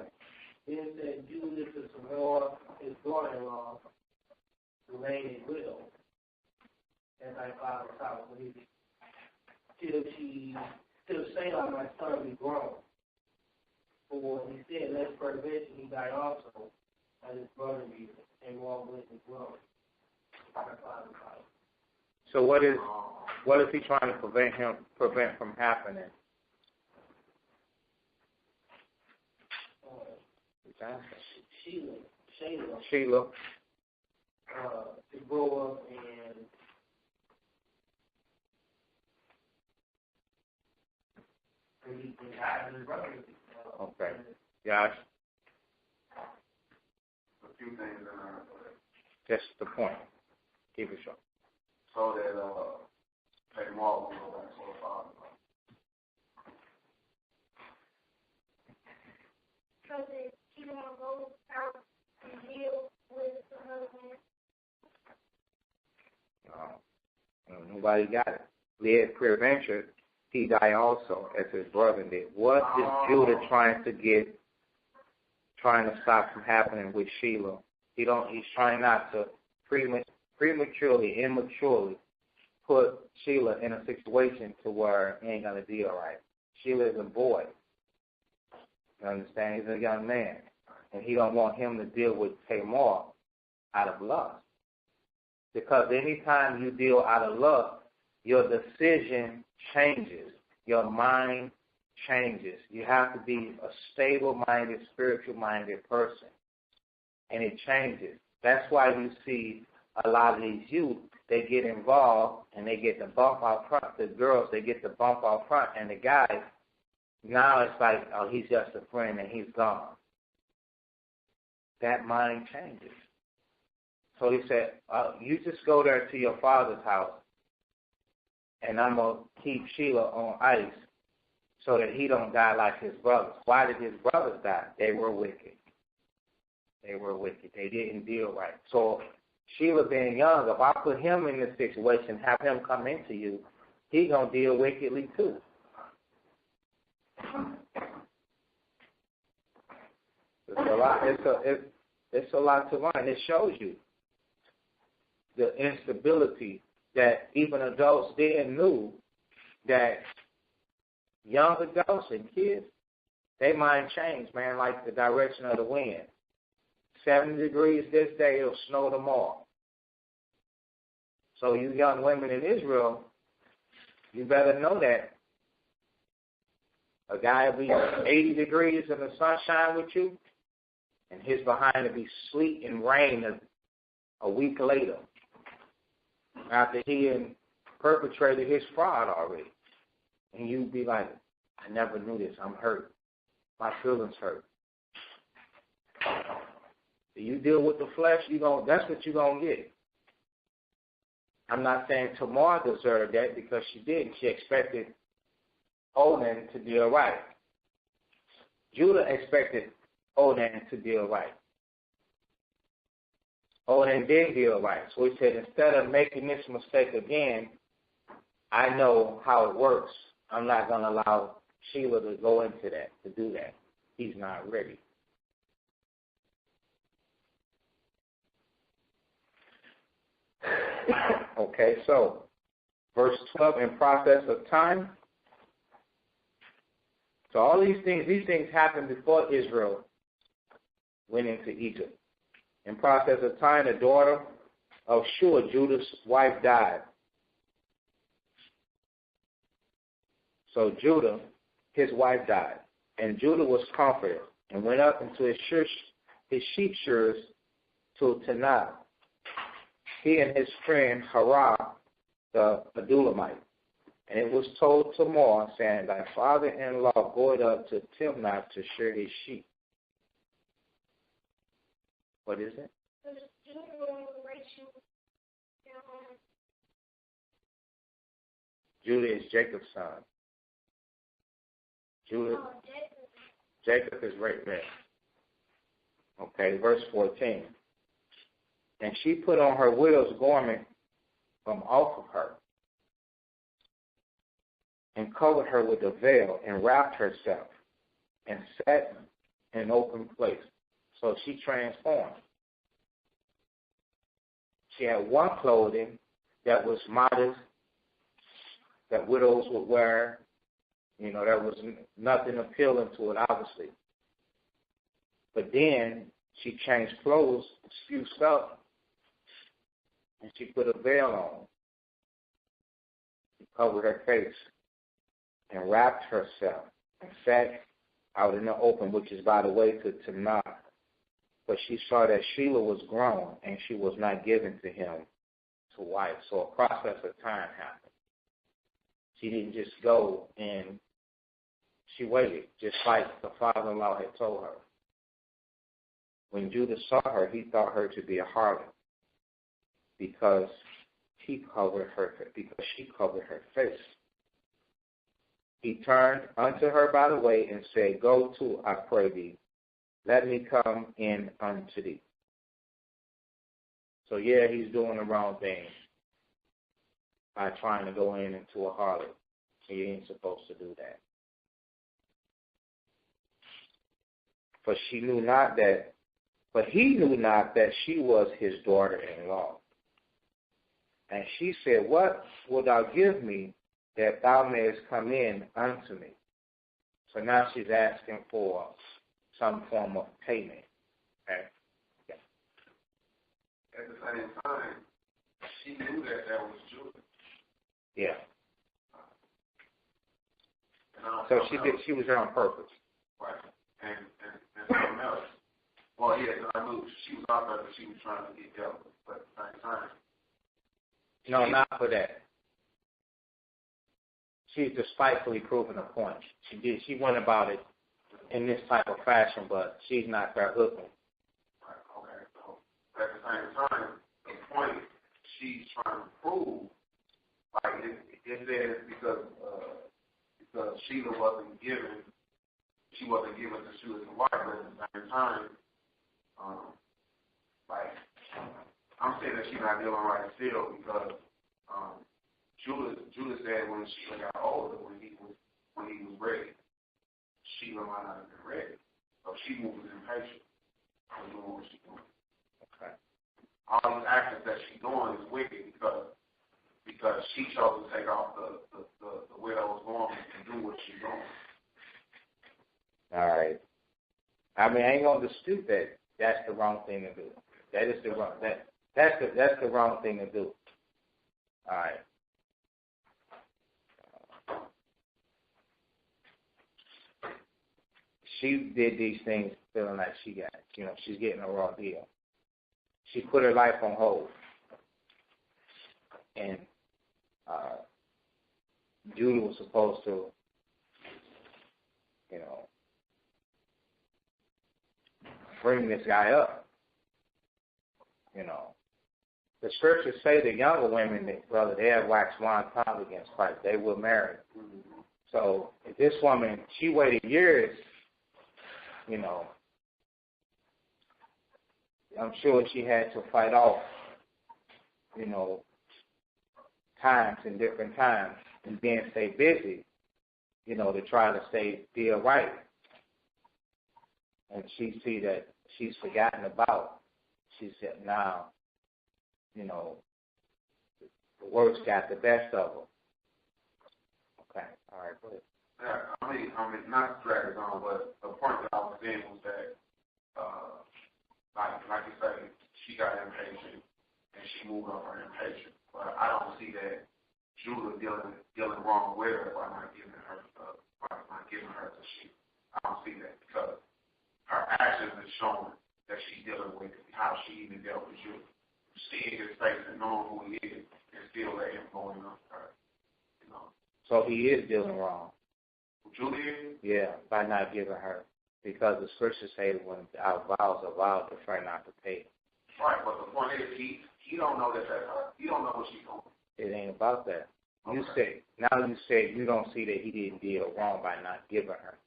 Then said Judah to Tamar, his daughter-in-law, remain a widow at thy father's house, till Shelah my son be grown. For he said, lest peradventure he die also, as his brother be, and walk with his grown. So what is he trying to prevent from happening? Shelah. To grow up and he can hide his brother. Okay. Josh? A few things in our That's the point. Keep it short. so that Tamar will go back to her father. So that she won't go out and deal with another man? No. Nobody got it. Led peradventure, he die also, as his brother did. What is Judah trying to stop from happening with Shelah? He's trying not to immaturely put Shelah in a situation to where he ain't gonna deal right. Shelah is a boy. You understand? He's a young man. And he don't want him to deal with Tamar out of lust. Because anytime you deal out of lust, your decision changes. Your mind changes. You have to be a stable-minded, spiritual-minded person. And it changes. That's why you see a lot of these youth, they get involved and they get the bump out front. The girls, they get the bump out front. And the guys, now it's like, oh, he's just a friend and he's gone. That mind changes. So he said, you just go there to your father's house and I'm going to keep Shelah on ice so that he don't die like his brothers. Why did his brothers die? They were wicked. They didn't deal right. So Shelah being young, if I put him in this situation, have him come into you, he going to deal wickedly too. It's a lot to learn. It shows you the instability that even adults then knew that young adults and kids, they mind change, man, like the direction of the wind. 70 degrees this day, it'll snow tomorrow. So you young women in Israel, you better know that. A guy will be 80 degrees in the sunshine with you, and his behind will be sleet and rain a week later, after he had perpetrated his fraud already. And you'd be like, I never knew this. I'm hurt. My feelings hurt. You deal with the flesh, that's what you're going to get. I'm not saying Tamar deserved that because she didn't. She expected Onan to deal right. Judah expected Onan to deal right. Onan did deal right. So he said, instead of making this mistake again, I know how it works. I'm not going to allow Shelah to go into that, to do that. He's not ready. Okay, so verse 12, in process of time. So all these things happened before Israel went into Egypt. In process of time, the daughter of Shua, Judah's wife, died. So Judah, his wife, died. And Judah was comforted and went up into his sheep shearers to Tanah, he and his friend Harah, the Adulamite. And it was told to Tamar, saying, thy father-in-law goeth up to Timnath to shear his sheep. What is it? Judah is Jacob's son. Jacob is right there. Okay, verse 14. And she put on her widow's garment from off of her, and covered her with a veil, and wrapped herself, and sat in an open place. So she transformed. She had one clothing that was modest, that widows would wear. You know, there was nothing appealing to it, obviously. But then she changed clothes, excused up, and she put a veil on. She covered her face and wrapped herself and sat out in the open, which is by the way to Timnah. But she saw that Shelah was grown, and she was not given to him to wife. So a process of time happened. She didn't just go and she waited, just like the father-in-law had told her. When Judah saw her, he thought her to be a harlot because she covered her face. He turned unto her by the way and said, go to, I pray thee, let me come in unto thee. So yeah, he's doing the wrong thing by trying to go into a harlot. He ain't supposed to do that. But he knew not that she was his daughter-in-law. And she said, what wilt thou give me that thou mayest come in unto me? So now she's asking for some form of payment. Okay? Yeah. At the same time, she knew that was Judah. Yeah. So she was there on purpose. Right. And something else. Well, yeah, I knew she was out there that she was trying to get help, but at the same time. No, not for that. She's despitefully proving a point. She went about it in this type of fashion, but she's not there hooking. Right, okay. So at the same time, the point she's trying to prove, like it says because Sheila wasn't given to Shula's wife, but at the same time, like I'm saying that she's not dealing right still because Judah said when Sheila got older, when he was ready, Sheila might not have been ready. So she was impatient for doing what she's doing. Okay. All these actions that she's doing is wicked because she chose to take off the widow's garment and do what she's doing. All right. I mean, I ain't gonna dispute that. That's the wrong thing to do. That is the wrong. That's the wrong thing to do. All right. She did these things feeling like she's getting a raw deal. She put her life on hold. And Judah was supposed to, bring this guy up. The scriptures say the younger women, brother, they have waxed wine tongue against Christ. They were married. So if this woman, she waited years, I'm sure she had to fight off, times and different times and then stay busy, to try to stay still right. And she see that she's forgotten about. She said, now, The works got the best of them. Okay, all right, go ahead. Yeah, I mean, not to drag it on, but the point that I was saying was that, like you say, she got impatient and she moved on her impatience. But I don't see that Judah dealing wrong with her by not giving her the sheep. I don't see that because her actions are showing that she's dealing with how she even dealt with Judah. Seeing his face and knowing who he is and still let him go in on her. You know. So he is dealing wrong. Judah? Yeah, by not giving her. Because the scriptures say when our vows are vowed, prefer not to pay. Right, but the point is, he don't know that that's her. He don't know what she's doing. It ain't about that. Okay. You said you don't see that he didn't deal wrong by not giving her.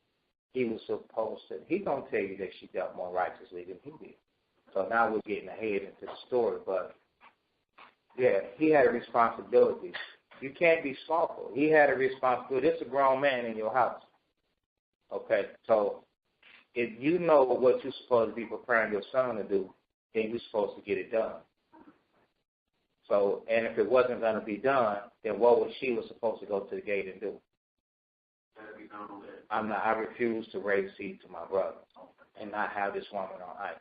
He was supposed to. He gonna tell you that she dealt more righteously than he did. So now we're getting ahead into the story, but yeah, he had a responsibility. You can't be slothful. He had a responsibility. This is a grown man in your house. Okay, so if you know what you're supposed to be preparing your son to do, then you're supposed to get it done. So, and if it wasn't going to be done, then what was she supposed to go to the gate and do? I refuse to raise seed to my brother and not have this woman on ice.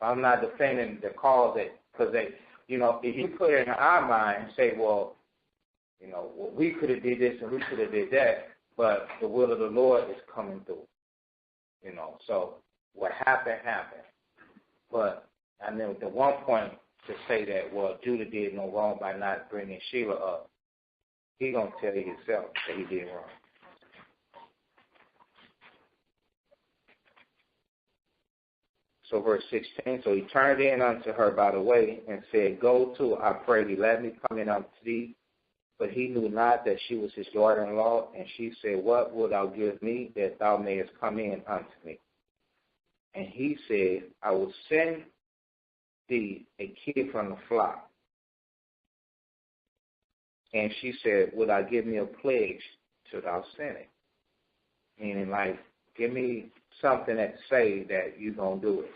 I'm not defending the cause because if you put it in our mind and say, well, we could have did this and we could have did that, but the will of the Lord is coming through. So what happened. But and then the one point to say that, well, Judah did no wrong by not bringing Sheila up, he gonna tell you himself that he did wrong. So verse 16, so he turned in unto her by the way and said, go to, I pray thee, let me come in unto thee. But he knew not that she was his daughter-in-law, and she said, what wilt thou give me that thou mayest come in unto me? And he said, I will send thee a kid from the flock. And she said, would I give me a pledge till thou send it? Meaning, like, give me something that say that you're going to do it.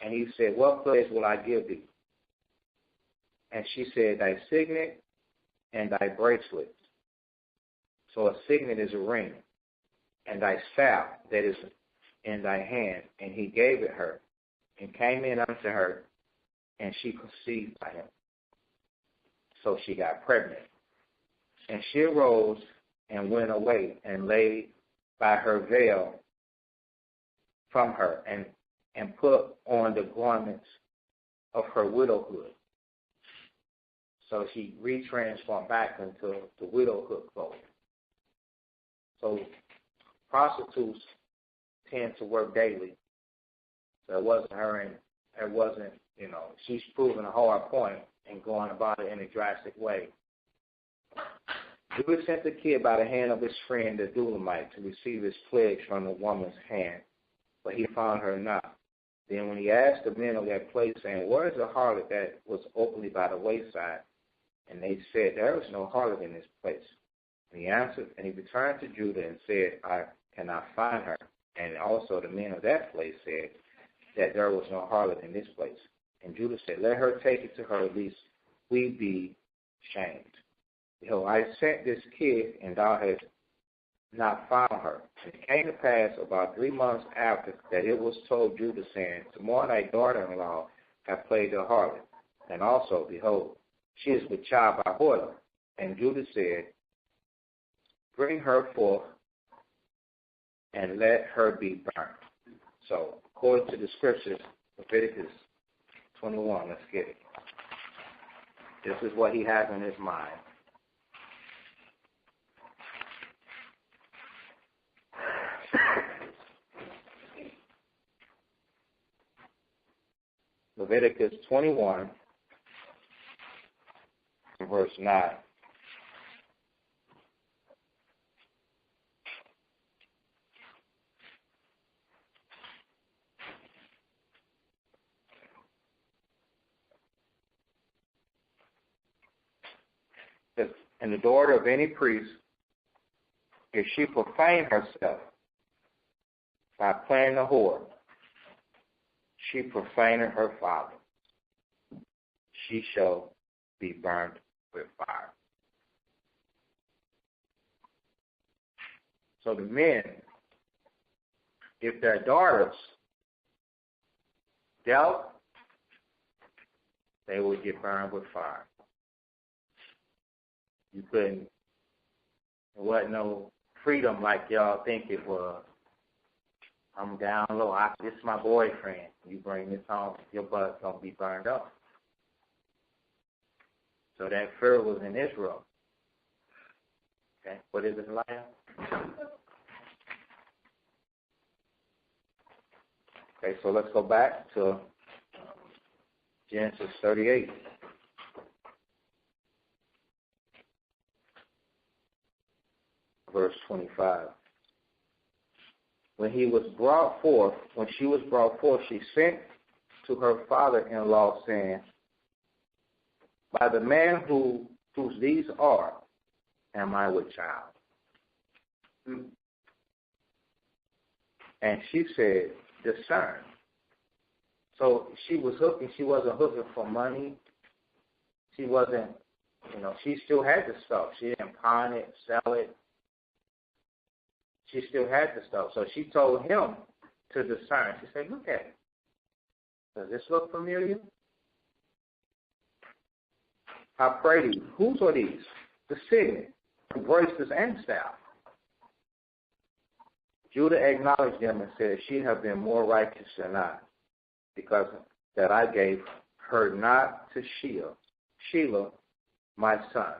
And he said, what pledge will I give thee? And she said, thy signet and thy bracelets. So a signet is a ring. And thy staff that is in thy hand. And he gave it her, and came in unto her, and she conceived by him. So she got pregnant. And she arose and went away and laid by her veil from her and put on the garments of her widowhood. So she retransformed back into the widowhood clothes. So prostitutes tend to work daily. So it wasn't her, and it wasn't, she's proving a hard point and going about it in a drastic way. Judah sent the kid by the hand of his friend, the Dulamite, to receive his pledge from the woman's hand, but he found her not. Then when he asked the men of that place, saying, where is the harlot that was openly by the wayside? And they said, there is no harlot in this place. And he answered, and he returned to Judah and said, I cannot find her. And also the men of that place said that there was no harlot in this place. And Judah said, let her take it to her, lest we be shamed. Behold, I sent this kid, and thou hast not found her. And it came to pass about 3 months after that it was told Judah, saying, tomorrow thy daughter-in-law hath played the harlot. And also, behold, she is with child by whoredom. And Judah said, bring her forth, and let her be burnt. So, according to the scriptures, Leviticus 21, let's get it. This is what he has in his mind. Leviticus 21, verse 9. And the daughter of any priest, if she profane herself by playing the whore, she profaned her father, she shall be burned with fire. So the men, if their daughters dealt, they would get burned with fire. You couldn't, it wasn't no freedom like y'all think it was. I'm down low. This is my boyfriend. You bring this home, your butt's going to be burned up. So that fear was in Israel. Okay, what is it, Elijah? Okay, so let's go back to Genesis 38. Verse 25. When she was brought forth, she sent to her father-in-law, saying, by the man whose these are, am I with child? And she said, discern. So she was hooking. She wasn't hooking for money. She wasn't, she still had the stuff. She didn't pawn it, sell it. She still had the stuff. So she told him to discern. She said, look at it. Does this look familiar? I pray to you, whose are these? The signet, the bracelets, and staff. Judah acknowledged them and said, she have been more righteous than I, because that I gave her not to Shelah, my son.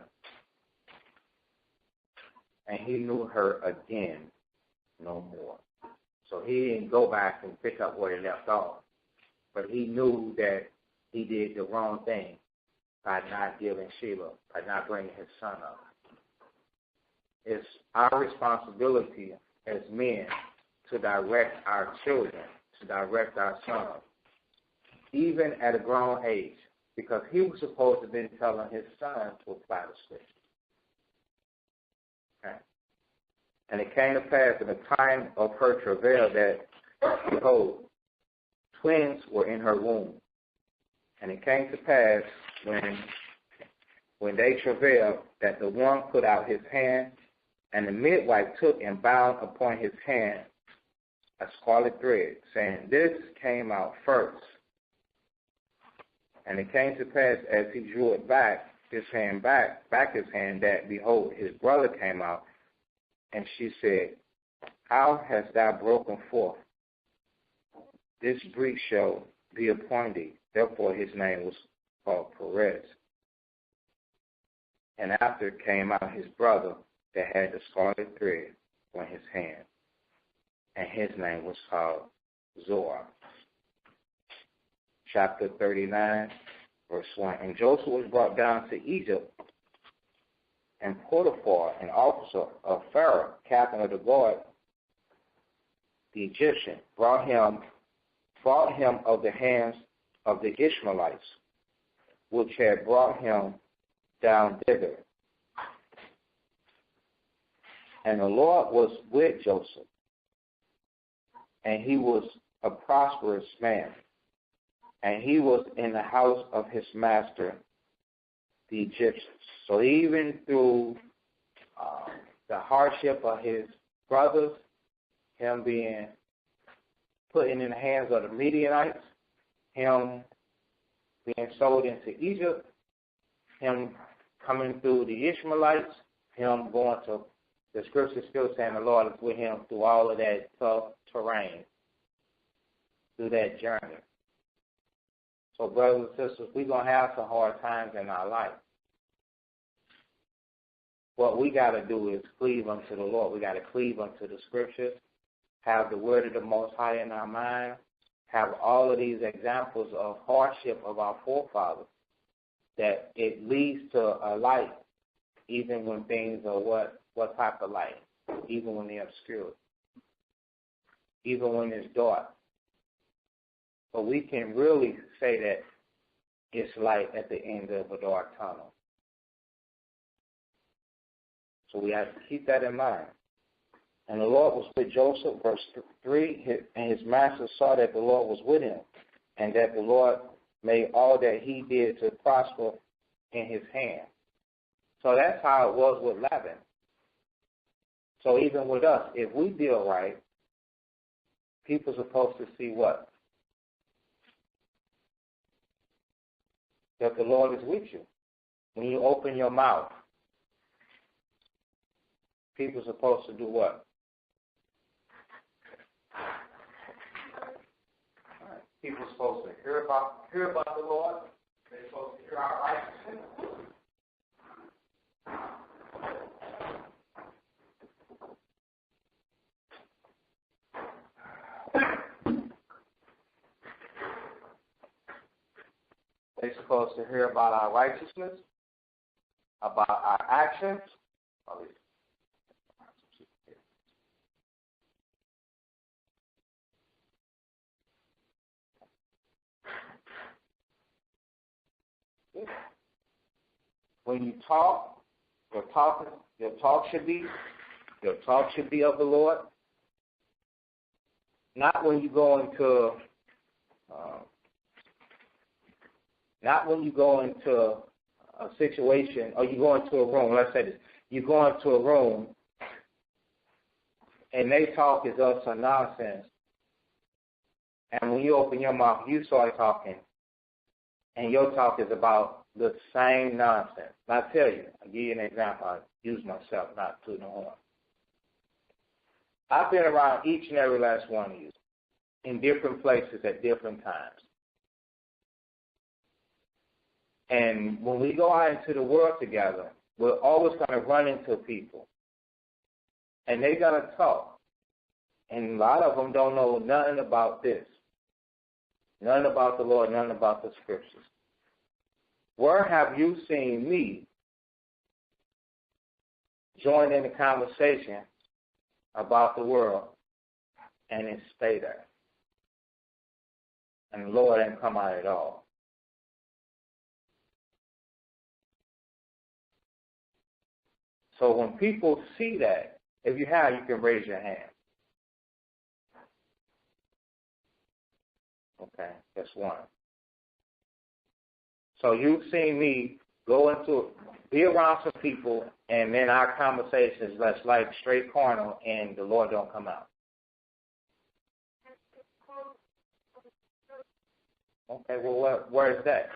And he knew her again no more. So he didn't go back and pick up where he left off. But he knew that he did the wrong thing by not giving Shelah, by not bringing his son up. It's our responsibility as men to direct our children, to direct our sons, even at a grown age, because he was supposed to have been telling his son to apply the scripture. Okay. And it came to pass in the time of her travail that, behold, twins were in her womb. And it came to pass when they travailed that the one put out his hand, and the midwife took and bound upon his hand a scarlet thread, saying, this came out first. And it came to pass as he drew it back his hand, that, behold, his brother came out. And she said, how hast thou broken forth? This breach shall be upon thee. Therefore his name was called Perez. And after came out his brother that had the scarlet thread on his hand. And his name was called Zoar. Chapter 39, verse 1. And Joseph was brought down to Egypt, and Potiphar, an officer of Pharaoh, captain of the guard, the Egyptian, brought him of the hands of the Ishmaelites, which had brought him down thither. And the Lord was with Joseph, and he was a prosperous man, and he was in the house of his master, the Egyptians. So even through the hardship of his brothers, him being put in the hands of the Midianites, him being sold into Egypt, him coming through the Ishmaelites, him going to, the scripture still saying the Lord is with him through all of that tough terrain, through that journey. So brothers and sisters, we're going to have some hard times in our life. What we got to do is cleave unto the Lord. We got to cleave unto the scriptures, have the word of the Most High in our mind, have all of these examples of hardship of our forefathers, that it leads to a light, even when things are what type of light, even when they're obscure, even when it's dark. But we can really say that it's light at the end of a dark tunnel. So we have to keep that in mind. And the Lord was with Joseph, verse 3, and his master saw that the Lord was with him, and that the Lord made all that he did to prosper in his hand. So that's how it was with Laban. So even with us, if we deal right, people are supposed to see what? That the Lord is with you. When you open your mouth, people are supposed to do what? All right. People are supposed to hear about the Lord. They're supposed to hear our righteousness. They're supposed to hear about our righteousness, about our actions. When you talk, your talk should be of the Lord. Not when you go into a situation, or you go into a room. Let's say this: you go into a room, and they talk is us or nonsense. And when you open your mouth, you start talking, and your talk is about the same nonsense. And I tell you, I'll give you an example. I use myself, not to the horn. I've been around each and every last one of you in different places at different times. And when we go out into the world together, we're always going to run into people. And they're going to talk. And a lot of them don't know nothing about this. Nothing about the Lord, nothing about the Scriptures. Where have you seen me join in the conversation about the world and then stay there? And the Lord ain't come out at all. So when people see that, if you have, you can raise your hand. Okay, that's one. So you've seen me be around some people, and then our conversations that's like straight carnal, and the Lord don't come out. Okay, well, where is that?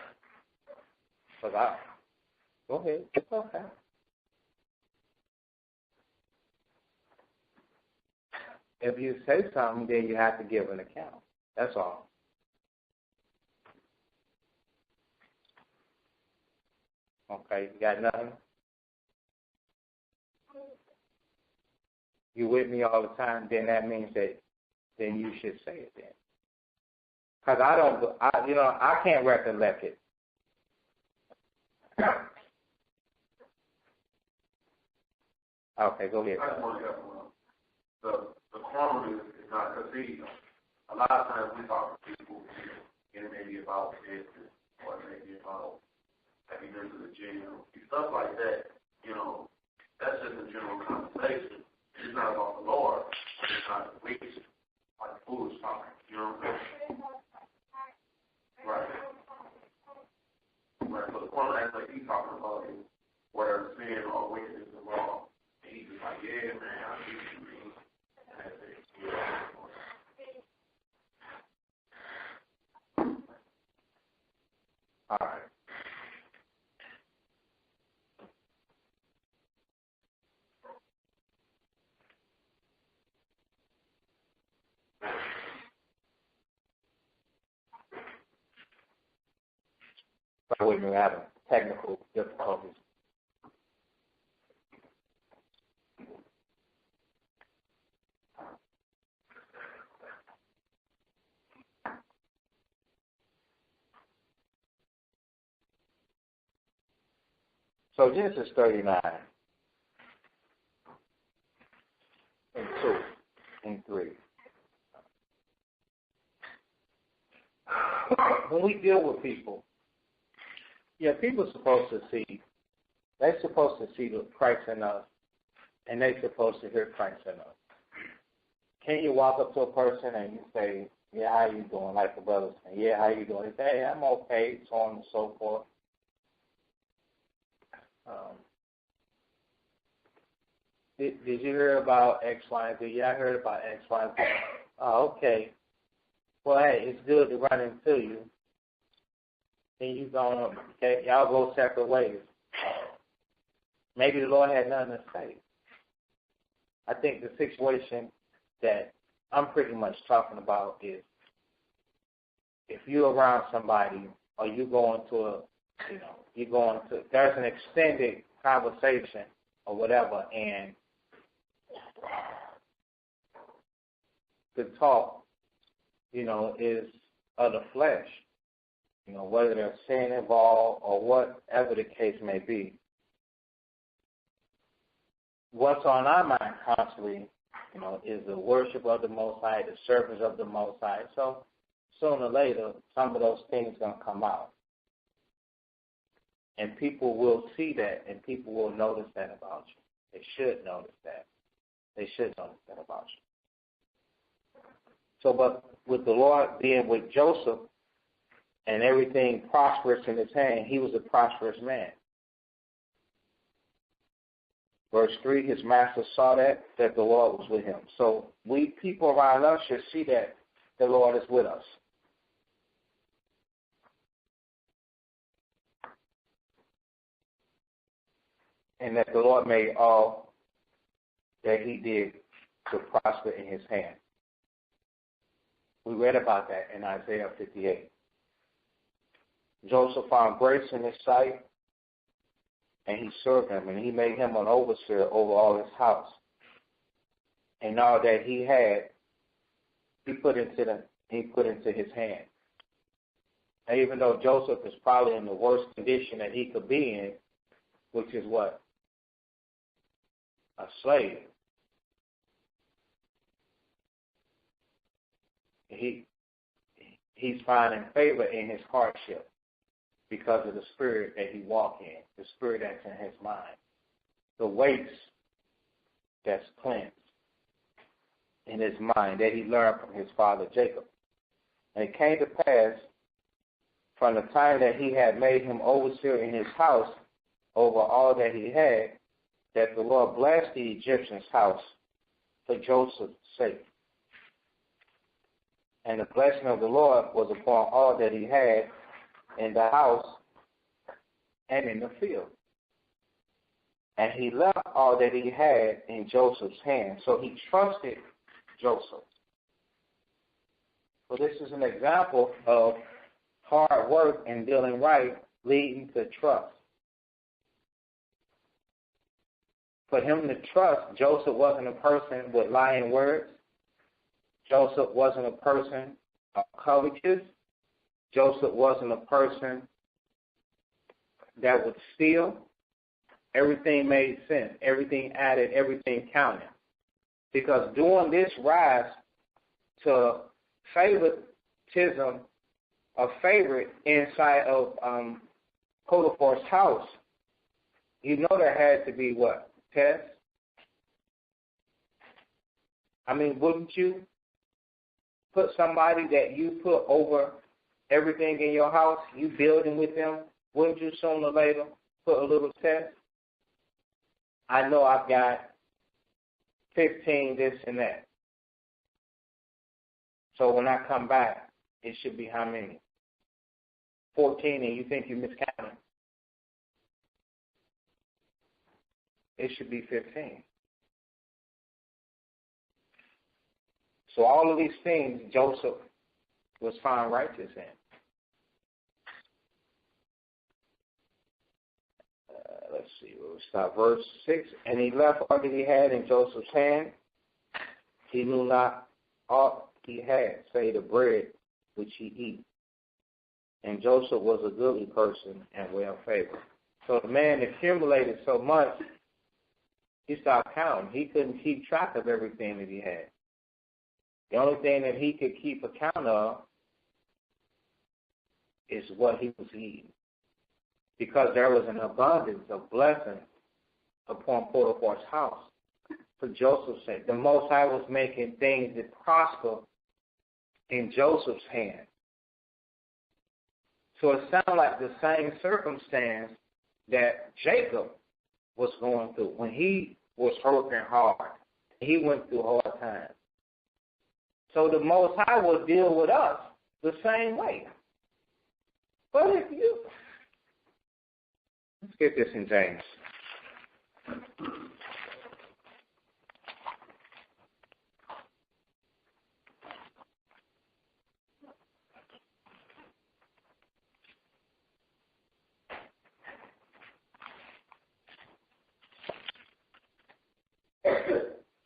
Go ahead, it's okay. If you say something, then you have to give an account. That's all. Okay, you got nothing? You with me all the time, then that means that then you should say it then. Because I can't recollect it. Okay, go ahead. I just want to help the carnal is not, because a lot of times we talk to people, and it may be about business, or it may be about have you been to the gym, stuff like that. That's just a general conversation. It's not about the Lord. It's not wicked, like foolish talking. You know what I'm saying? Right. Right. So the one aspect he's talking about is where sin or wickedness is wrong. And he's just like, yeah, man, I see what you mean. And that's it. All right. Wait, we're having technical difficulties. So Genesis 39 and 2 and 3. When we deal with people, people are supposed to see. They're supposed to see the Christ in us, and they're supposed to hear Christ in us. Can you walk up to a person and you say, "Yeah, how you doing?" Like the brother saying, "Yeah, how you doing?" They say, "Hey, I'm okay," so on and so forth. Did you hear about X, Y, and Z? Yeah, I heard about X, Y, and Z. Oh, okay. Well, hey, it's good to run into you. Then you go, okay, y'all go separate ways. Maybe the Lord had nothing to say. I think the situation that I'm pretty much talking about is if you're around somebody or you go into there's an extended conversation or whatever, and the talk, is of the flesh, whether there's sin involved or whatever the case may be. What's on our mind constantly, is the worship of the Most High, the service of the Most High. So sooner or later, some of those things are going to come out. And people will see that, and people will notice that about you. They should notice that. They should notice that about you. So, but with the Lord being with Joseph and everything prosperous in his hand, he was a prosperous man. Verse 3, his master saw that the Lord was with him. So we, people around us, should see that the Lord is with us. And that the Lord made all that he did to prosper in his hand. We read about that in Isaiah 58. Joseph found grace in his sight, and he served him, and he made him an overseer over all his house. And all that he had, he put into his hand. And even though Joseph is probably in the worst condition that he could be in, which is what? A slave. He's finding favor in his hardship because of the spirit that he walks in, the spirit that's in his mind, the weights that's cleansed in his mind that he learned from his father Jacob. And it came to pass from the time that he had made him overseer in his house over all that he had, that the Lord blessed the Egyptian's house for Joseph's sake. And the blessing of the Lord was upon all that he had in the house and in the field. And he left all that he had in Joseph's hand. So he trusted Joseph. So this is an example of hard work and dealing right leading to trust. For him to trust, Joseph wasn't a person with lying words. Joseph wasn't a person of covetous. Joseph wasn't a person that would steal. Everything made sense. Everything added. Everything counted. Because during this rise to favoritism, a favorite inside of Potiphar's house, you know there had to be what? Tests? I mean, wouldn't you put somebody that you put over everything in your house, you building with them, wouldn't you sooner or later put a little test? I know I've got 15 this and that. So when I come back, it should be how many? 14, and you think you miscounted. It should be 15. So all of these things Joseph was found righteous in. Let's see, we'll start verse 6. And he left all that he had in Joseph's hand. He knew not all he had, save the bread which he eat. And Joseph was a goodly person and well favored. So the man accumulated so much, he stopped counting. He couldn't keep track of everything that he had. The only thing that he could keep account of is what he was eating. Because there was an abundance of blessing upon Potiphar's house. For Joseph's sake, the Most High was making things that prosper in Joseph's hand. So it sounds like the same circumstance that Jacob was going through. When he was working hard. He went through hard times. So the Most High will deal with us the same way. But if you... Let's get this in James.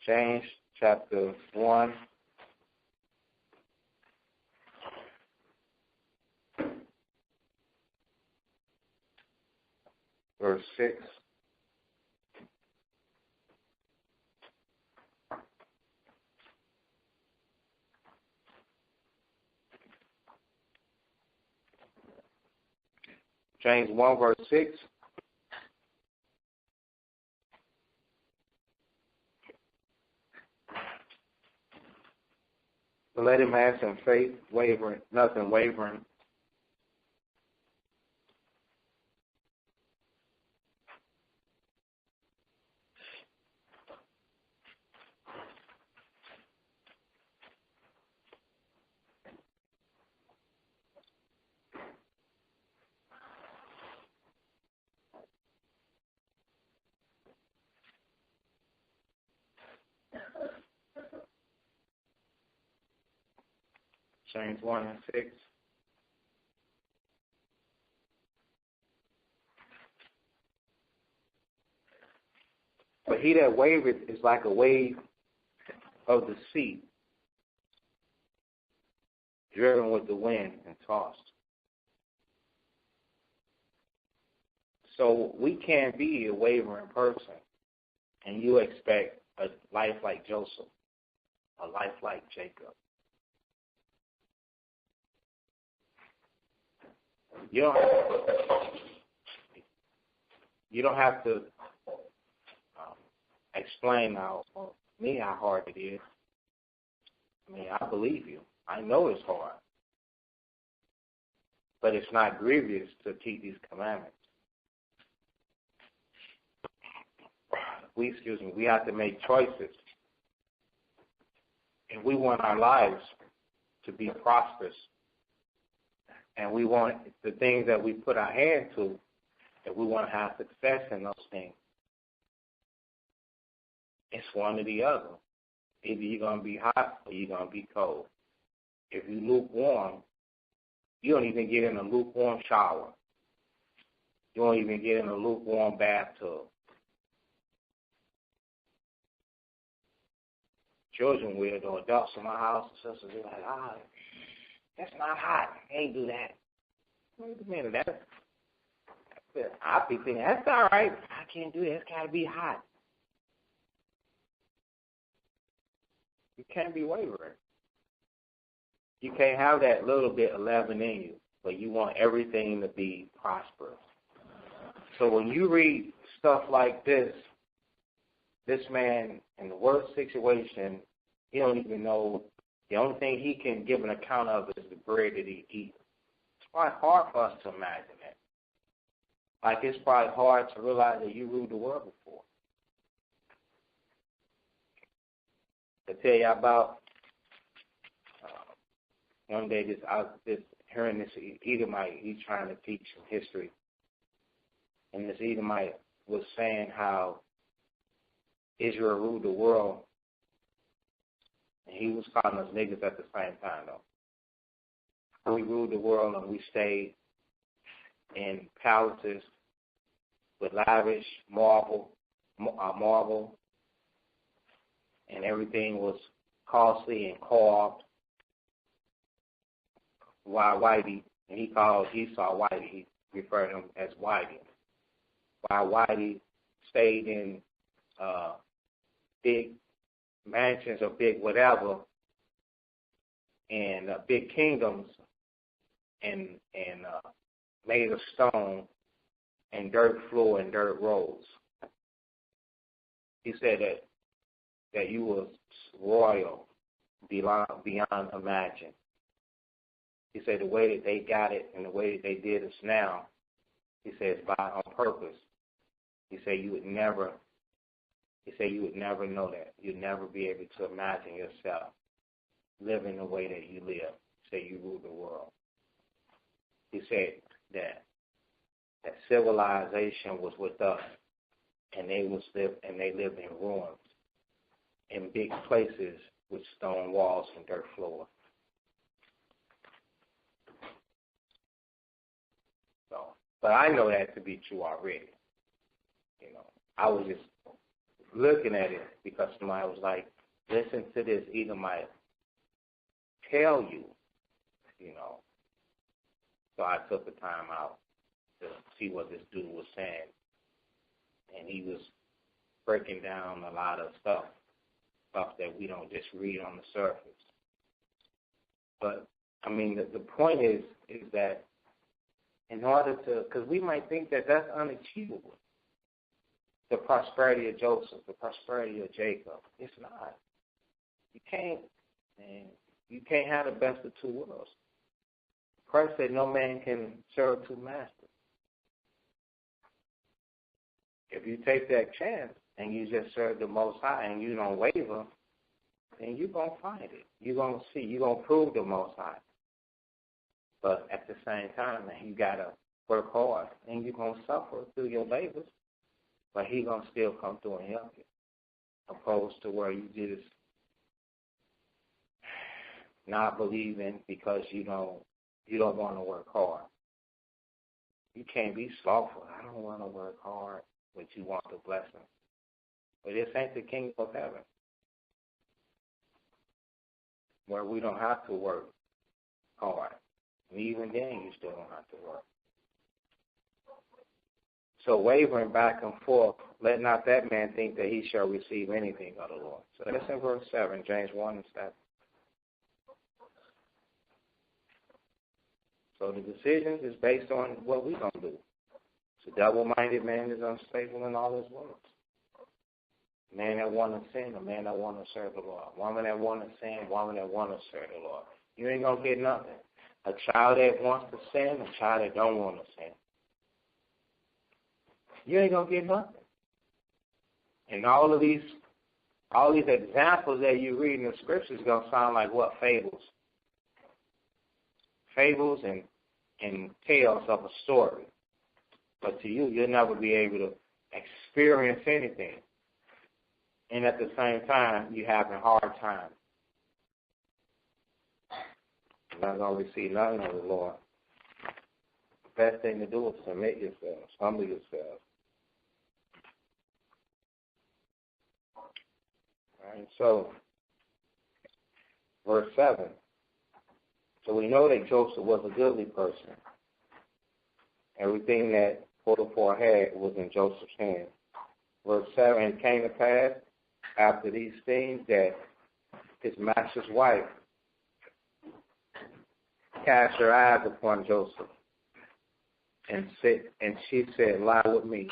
James chapter 1. Verse 6. James 1 verse 6. But let him have some faith, nothing wavering. James 1 and 6. But he that wavereth is like a wave of the sea, driven with the wind and tossed. So we can't be a wavering person, and you expect a life like Joseph, a life like Jacob. You don't have to explain how hard it is. I mean, I believe you. I know it's hard. But it's not grievous to keep these commandments. We have to make choices. And we want our lives to be prosperous. And we want the things that we put our hand to, that we want to have success in those things. It's one or the other. Either you're going to be hot or you're going to be cold. If you're lukewarm, you don't even get in a lukewarm shower. You don't even get in a lukewarm bathtub. Children will, or adults in my house and sisters, they're like, that's not hot. I ain't do that. Wait a minute. I'll be thinking, that's all right. I can't do that. It's got to be hot. You can't be wavering. You can't have that little bit of leaven in you, but you want everything to be prosperous. So when you read stuff like this man in the worst situation, he don't even know. The only thing he can give an account of is the bread that he eats. It's probably hard for us to imagine that. Like, it's probably hard to realize that you ruled the world before. To tell you about one day, I was hearing this Edomite. He's trying to teach some history, and this Edomite was saying how Israel ruled the world, and he was calling us niggas at the same time, though. We ruled the world, and we stayed in palaces with lavish marble, and everything was costly and carved. While Whitey, and he called Esau Whitey, he referred to him as Whitey. While Whitey stayed in big mansions or big whatever, and big kingdoms, and made of stone and dirt floor and dirt roads. He said that you was royal beyond imagine. He said the way that they got it and the way that they did us now, he says on purpose. He said you would never He said you would never know that. You'd never be able to imagine yourself living the way that you live. Say you rule the world. He said that civilization was with us, and they lived in ruins, in big places with stone walls and dirt floors. So, but I know that to be true already. I was just looking at it because somebody was like, listen to this, either might tell you, So I took the time out to see what this dude was saying. And he was breaking down a lot of stuff that we don't just read on the surface. But, the point is that in order to, because we might think that that's unachievable. The prosperity of Joseph, the prosperity of Jacob. It's not. You can't have the best of two worlds. Christ said no man can serve two masters. If you take that chance and you just serve the Most High and you don't waver, then you're going to find it. You're going to see. You're going to prove the Most High. But at the same time, you got to work hard and you're going to suffer through your labors. But He's going to still come through and help you, opposed to where you just not believing because you don't want to work hard. You can't be slothful. I don't want to work hard, but you want the blessing. But this ain't the kingdom of heaven, where we don't have to work hard. And even then, you still don't have to work. So wavering back and forth, let not that man think that he shall receive anything of the Lord. So that's in verse 7, James 1 and 7. So the decision is based on what we're going to do. So double-minded man is unstable in all his words. A man that want to sin, a man that want to serve the Lord. A woman that want to sin, a woman that want to serve the Lord. You ain't going to get nothing. A child that wants to sin, a child that don't want to sin. You ain't going to get nothing. And all these examples that you read in the scriptures are going to sound like what? Fables. Fables and tales of a story. But to you, you'll never be able to experience anything. And at the same time, you're having a hard time. You're not going to receive nothing of the Lord. The best thing to do is submit yourselves, humble yourselves. All right, so, verse 7. So we know that Joseph was a goodly person. Everything that Potiphar had was in Joseph's hand. Verse 7, and it came to pass after these things that his master's wife cast her eyes upon Joseph and she said, lie with me.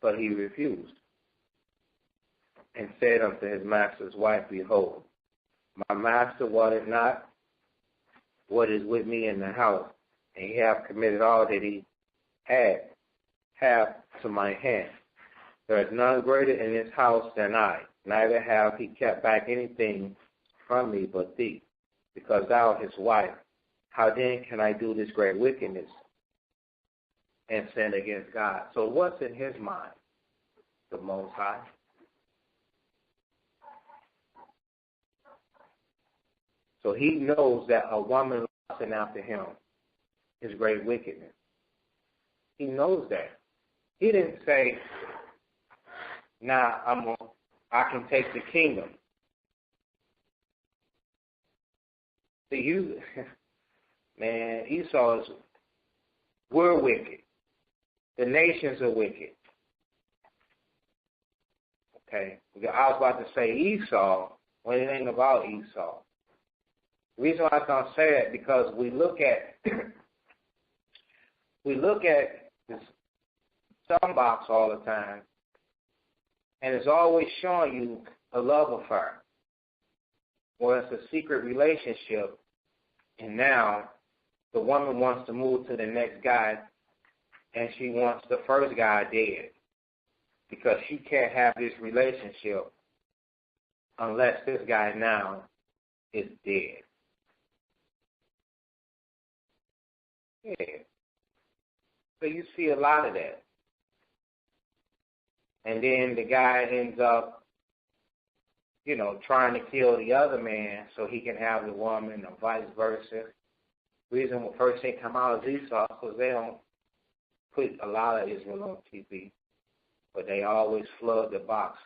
But he refused and said unto his master's wife, behold, my master wanted not what is with me in the house, and he hath committed all that he have to my hand. There is none greater in his house than I, neither have he kept back anything from me but thee, because thou art his wife. How then can I do this great wickedness and sin against God? So what's in his mind? The Most High. So he knows that a woman lusting after him is great wickedness. He knows that. He didn't say, I can take the kingdom. See, Esau we're wicked. The nations are wicked. Okay? I was about to say Esau when it ain't about Esau. The reason why I don't say that because we look at this thumb box all the time, and it's always showing you a love affair, or it's a secret relationship, And now the woman wants to move to the next guy, and she wants the first guy dead because she can't have this relationship unless this guy now is dead. Yeah. So you see a lot of that. And then the guy ends up, trying to kill the other man so he can have the woman, or vice versa. Reason when first thing come out of Esau because they don't put a lot of Israel on TV, but they always flood the box,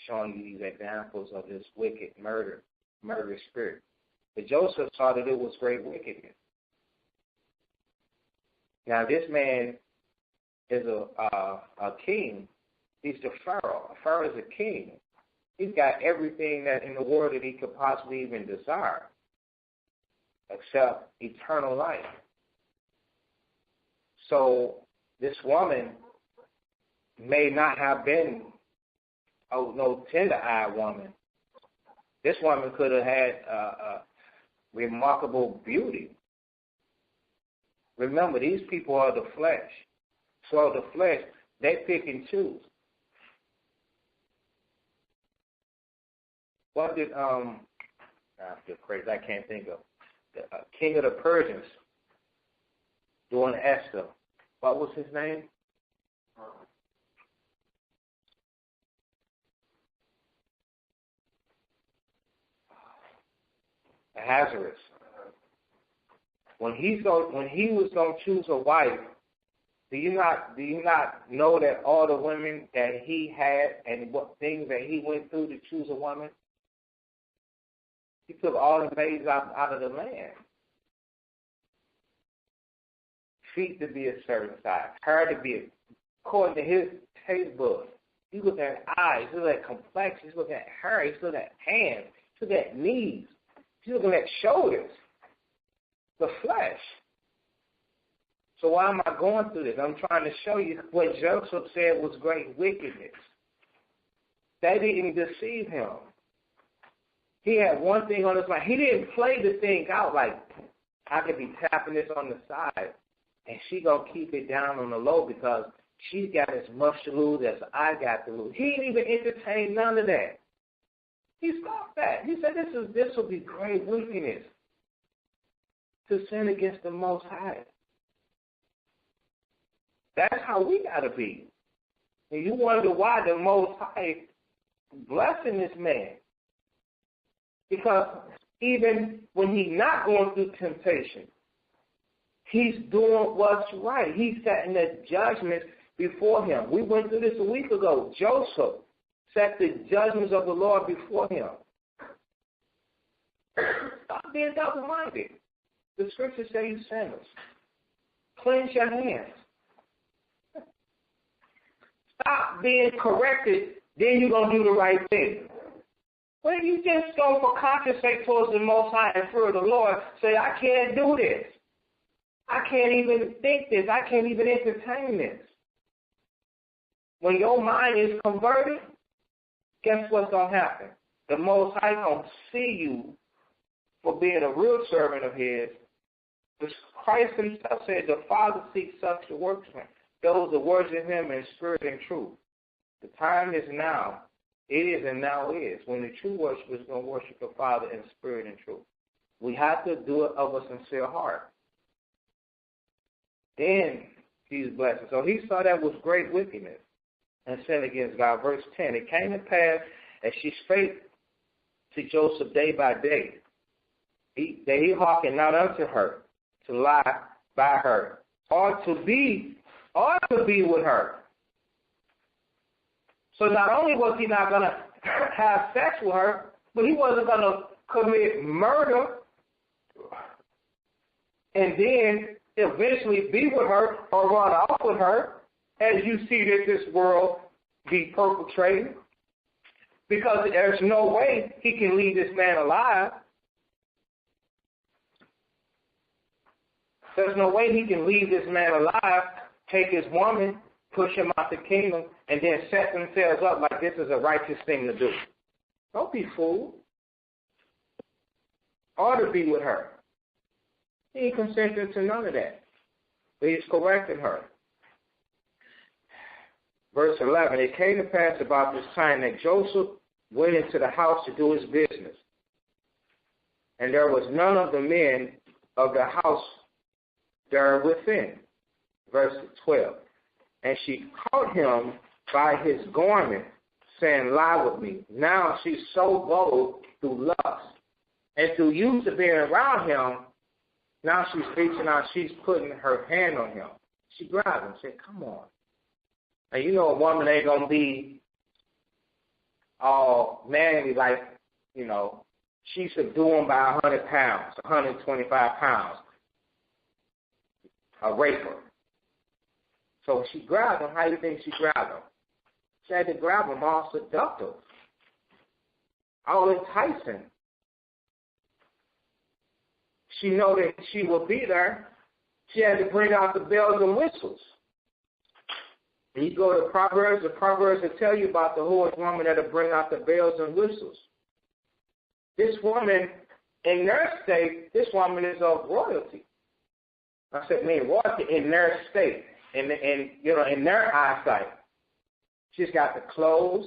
showing you these examples of this wicked murder spirit. But Joseph saw that it was great wickedness. Now this man is a king. He's the Pharaoh. A Pharaoh is a king. He's got everything that in the world that he could possibly even desire, except eternal life. So this woman may not have been no tender-eyed woman. This woman could have had remarkable beauty. Remember, these people are the flesh. So the flesh, they pick and choose. What did I feel crazy? I can't think of the king of the Persians during Esther. What was his name? Ahasuerus. When he was going to choose a wife, do you not know that all the women that he had and what things that he went through to choose a woman? He took all the maids out of the land. Feet to be a certain size, hair to be according to his taste buds. He's looking at eyes, he's looking at complexion, he's looking at hair, he's looking at hands, he's looking at knees, he's looking at shoulders, the flesh. So why am I going through this? I'm trying to show you what Joseph said was great wickedness. They didn't deceive him. He had one thing on his mind. He didn't play the thing out like, I could be tapping this on the side, and she going to keep it down on the low because she's got as much to lose as I got to lose. He didn't even entertain none of that. He stopped that. He said, this will be great wickedness to sin against the Most High. That's how we got to be. And you wonder why the Most High blessing this man. Because even when he's not going through temptation, he's doing what's right. He's setting the judgments before him. We went through this a week ago. Joseph set the judgments of the Lord before him. Stop being double-minded. The scriptures say you sinners. Cleanse your hands. Stop being corrected, then you're going to do the right thing. Well, you just go for conscience sake towards the Most High and fear of the Lord, say, I can't do this. I can't even think this. I can't even entertain this. When your mind is converted, guess what's going to happen? The Most High going to see you for being a real servant of his. Christ himself said, the Father seeks such to work for him. Those that worship him in spirit and truth. The time is now. It is and now is when the true worshipper is going to worship the Father in spirit and truth. We have to do it of a sincere heart. Then he's blessed. So he saw that was great wickedness and sin against God. Verse 10, it came to pass as she spake to Joseph day by day, that he hearkened not unto her to lie by her, or to be with her. So not only was he not going to have sex with her, but he wasn't going to commit murder and then eventually be with her or run off with her, as you see that this world be perpetrating. Because there's no way he can leave this man alive. There's no way he can leave this man alive, take his woman, push him out the kingdom, and then set themselves up like this is a righteous thing to do. Don't be fooled. Or to be with her. He ain't consented to none of that. But he's correcting her. Verse 11, it came to pass about this time that Joseph went into the house to do his business. And there was none of the men of the house there within. Verse 12, and she caught him by his garment, saying, lie with me. Now she's so bold through lust. And through used to being around him, now she's reaching out, she's putting her hand on him. She grabbed him and said, come on. And you know a woman ain't going to be all manly like, you know, she subdued him by 100 pounds, 125 pounds. A raper. So she grabbed him. How do you think she grabbed him? She had to grab him all seductive, all enticing. She knew that she would be there. She had to bring out the bells and whistles. And you go to Proverbs, the Proverbs will tell you about the whorish woman that'll bring out the bells and whistles. This woman, in their state, this woman is of royalty. I said, royalty in their state, in their eyesight. She's got the clothes.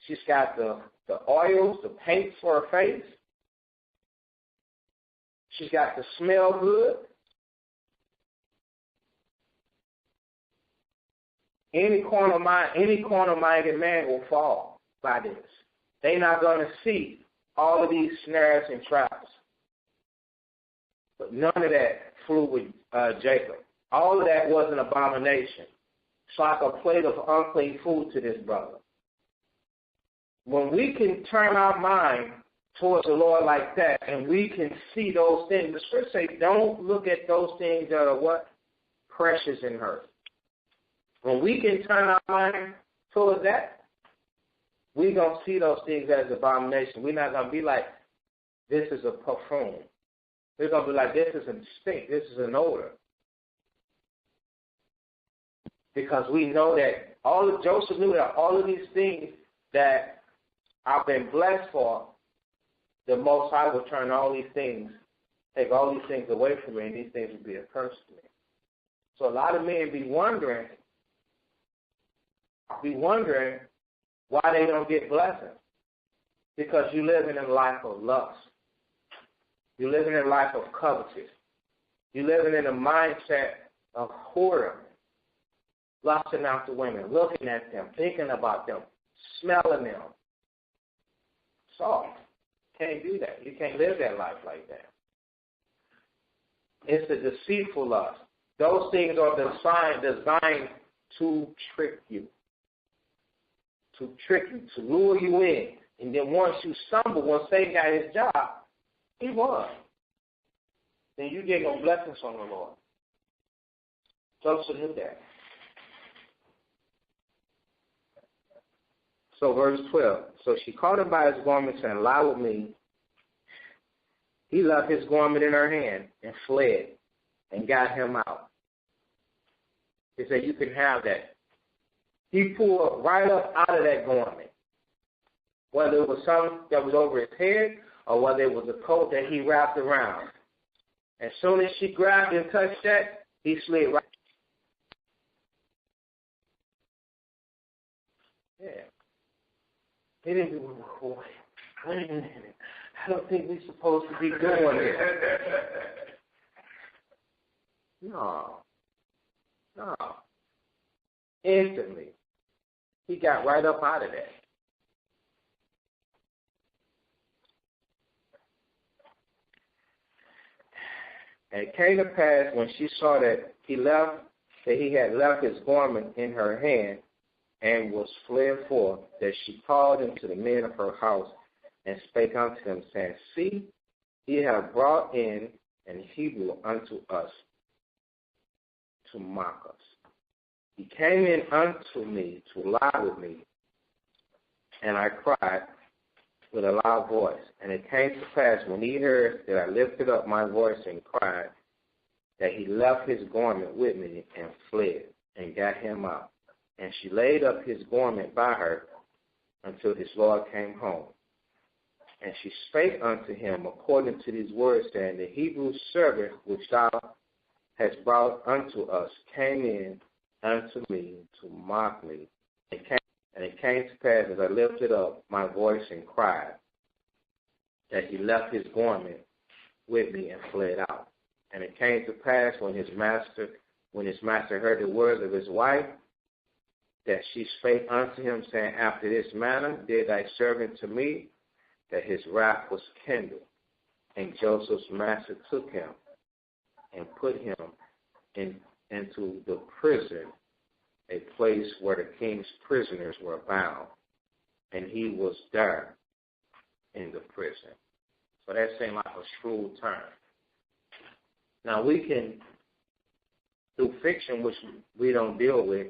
She's got the oils, the paint for her face. She's got the smell good. Any corner-minded man will fall by this. They're not going to see all of these snares and traps. But none of that flew with Jacob. All of that was an abomination. It's like a plate of unclean food to this brother. When we can turn our mind towards the Lord like that, and we can see those things, the Scripture says, don't look at those things that are what? Precious in her. When we can turn our mind towards that, we're going to see those things as abomination. We're not going to be like, this is a perfume. We're going to be like, this is a stink. This is an odor. Because we know that Joseph knew that all of these things that I've been blessed for, the Most High will turn all these things, take all these things away from me, and these things will be a curse to me. So a lot of men be wondering why they don't get blessings. Because you're living in a life of lust. You're living in a life of covetous. You're living in a mindset of whoredom. Lusting after women, looking at them, thinking about them, smelling them. Soft. Can't do that. You can't live that life like that. It's a deceitful lust. Those things are designed to trick you. To trick you, to lure you in. And then once you stumble, once Satan got his job, he won. Then you get no blessings from the Lord. Joseph knew that. So verse 12. So she caught him by his garment, saying, lie with me. He left his garment in her hand and fled and got him out. He said, you can have that. He pulled right up out of that garment. Whether it was something that was over his head or whether it was a coat that he wrapped around. As soon as she grabbed and touched that, he slid right. Yeah. He didn't do, wait a minute. I don't think we're supposed to be doing this. No. Instantly. He got right up out of that. And it came to pass when she saw that he had left his garment in her hand and was fled forth, that she called him to the men of her house and spake unto them, saying, see, he hath brought in an Hebrew unto us to mock us. He came in unto me to lie with me, and I cried with a loud voice. And it came to pass, when he heard that I lifted up my voice and cried, that he left his garment with me and fled and got him out. And she laid up his garment by her until his Lord came home. And she spake unto him according to these words, saying, the Hebrew servant which thou hast brought unto us came in unto me to mock me. And it came to pass, as I lifted up my voice and cried, that he left his garment with me and fled out. And it came to pass when his master heard the words of his wife, that she spake unto him, saying, after this manner did thy servant to me, that his wrath was kindled. And Joseph's master took him and put him into the prison, a place where the king's prisoners were bound. And he was there in the prison. So that seemed like a shrewd turn. Now we can, through fiction, which we don't deal with,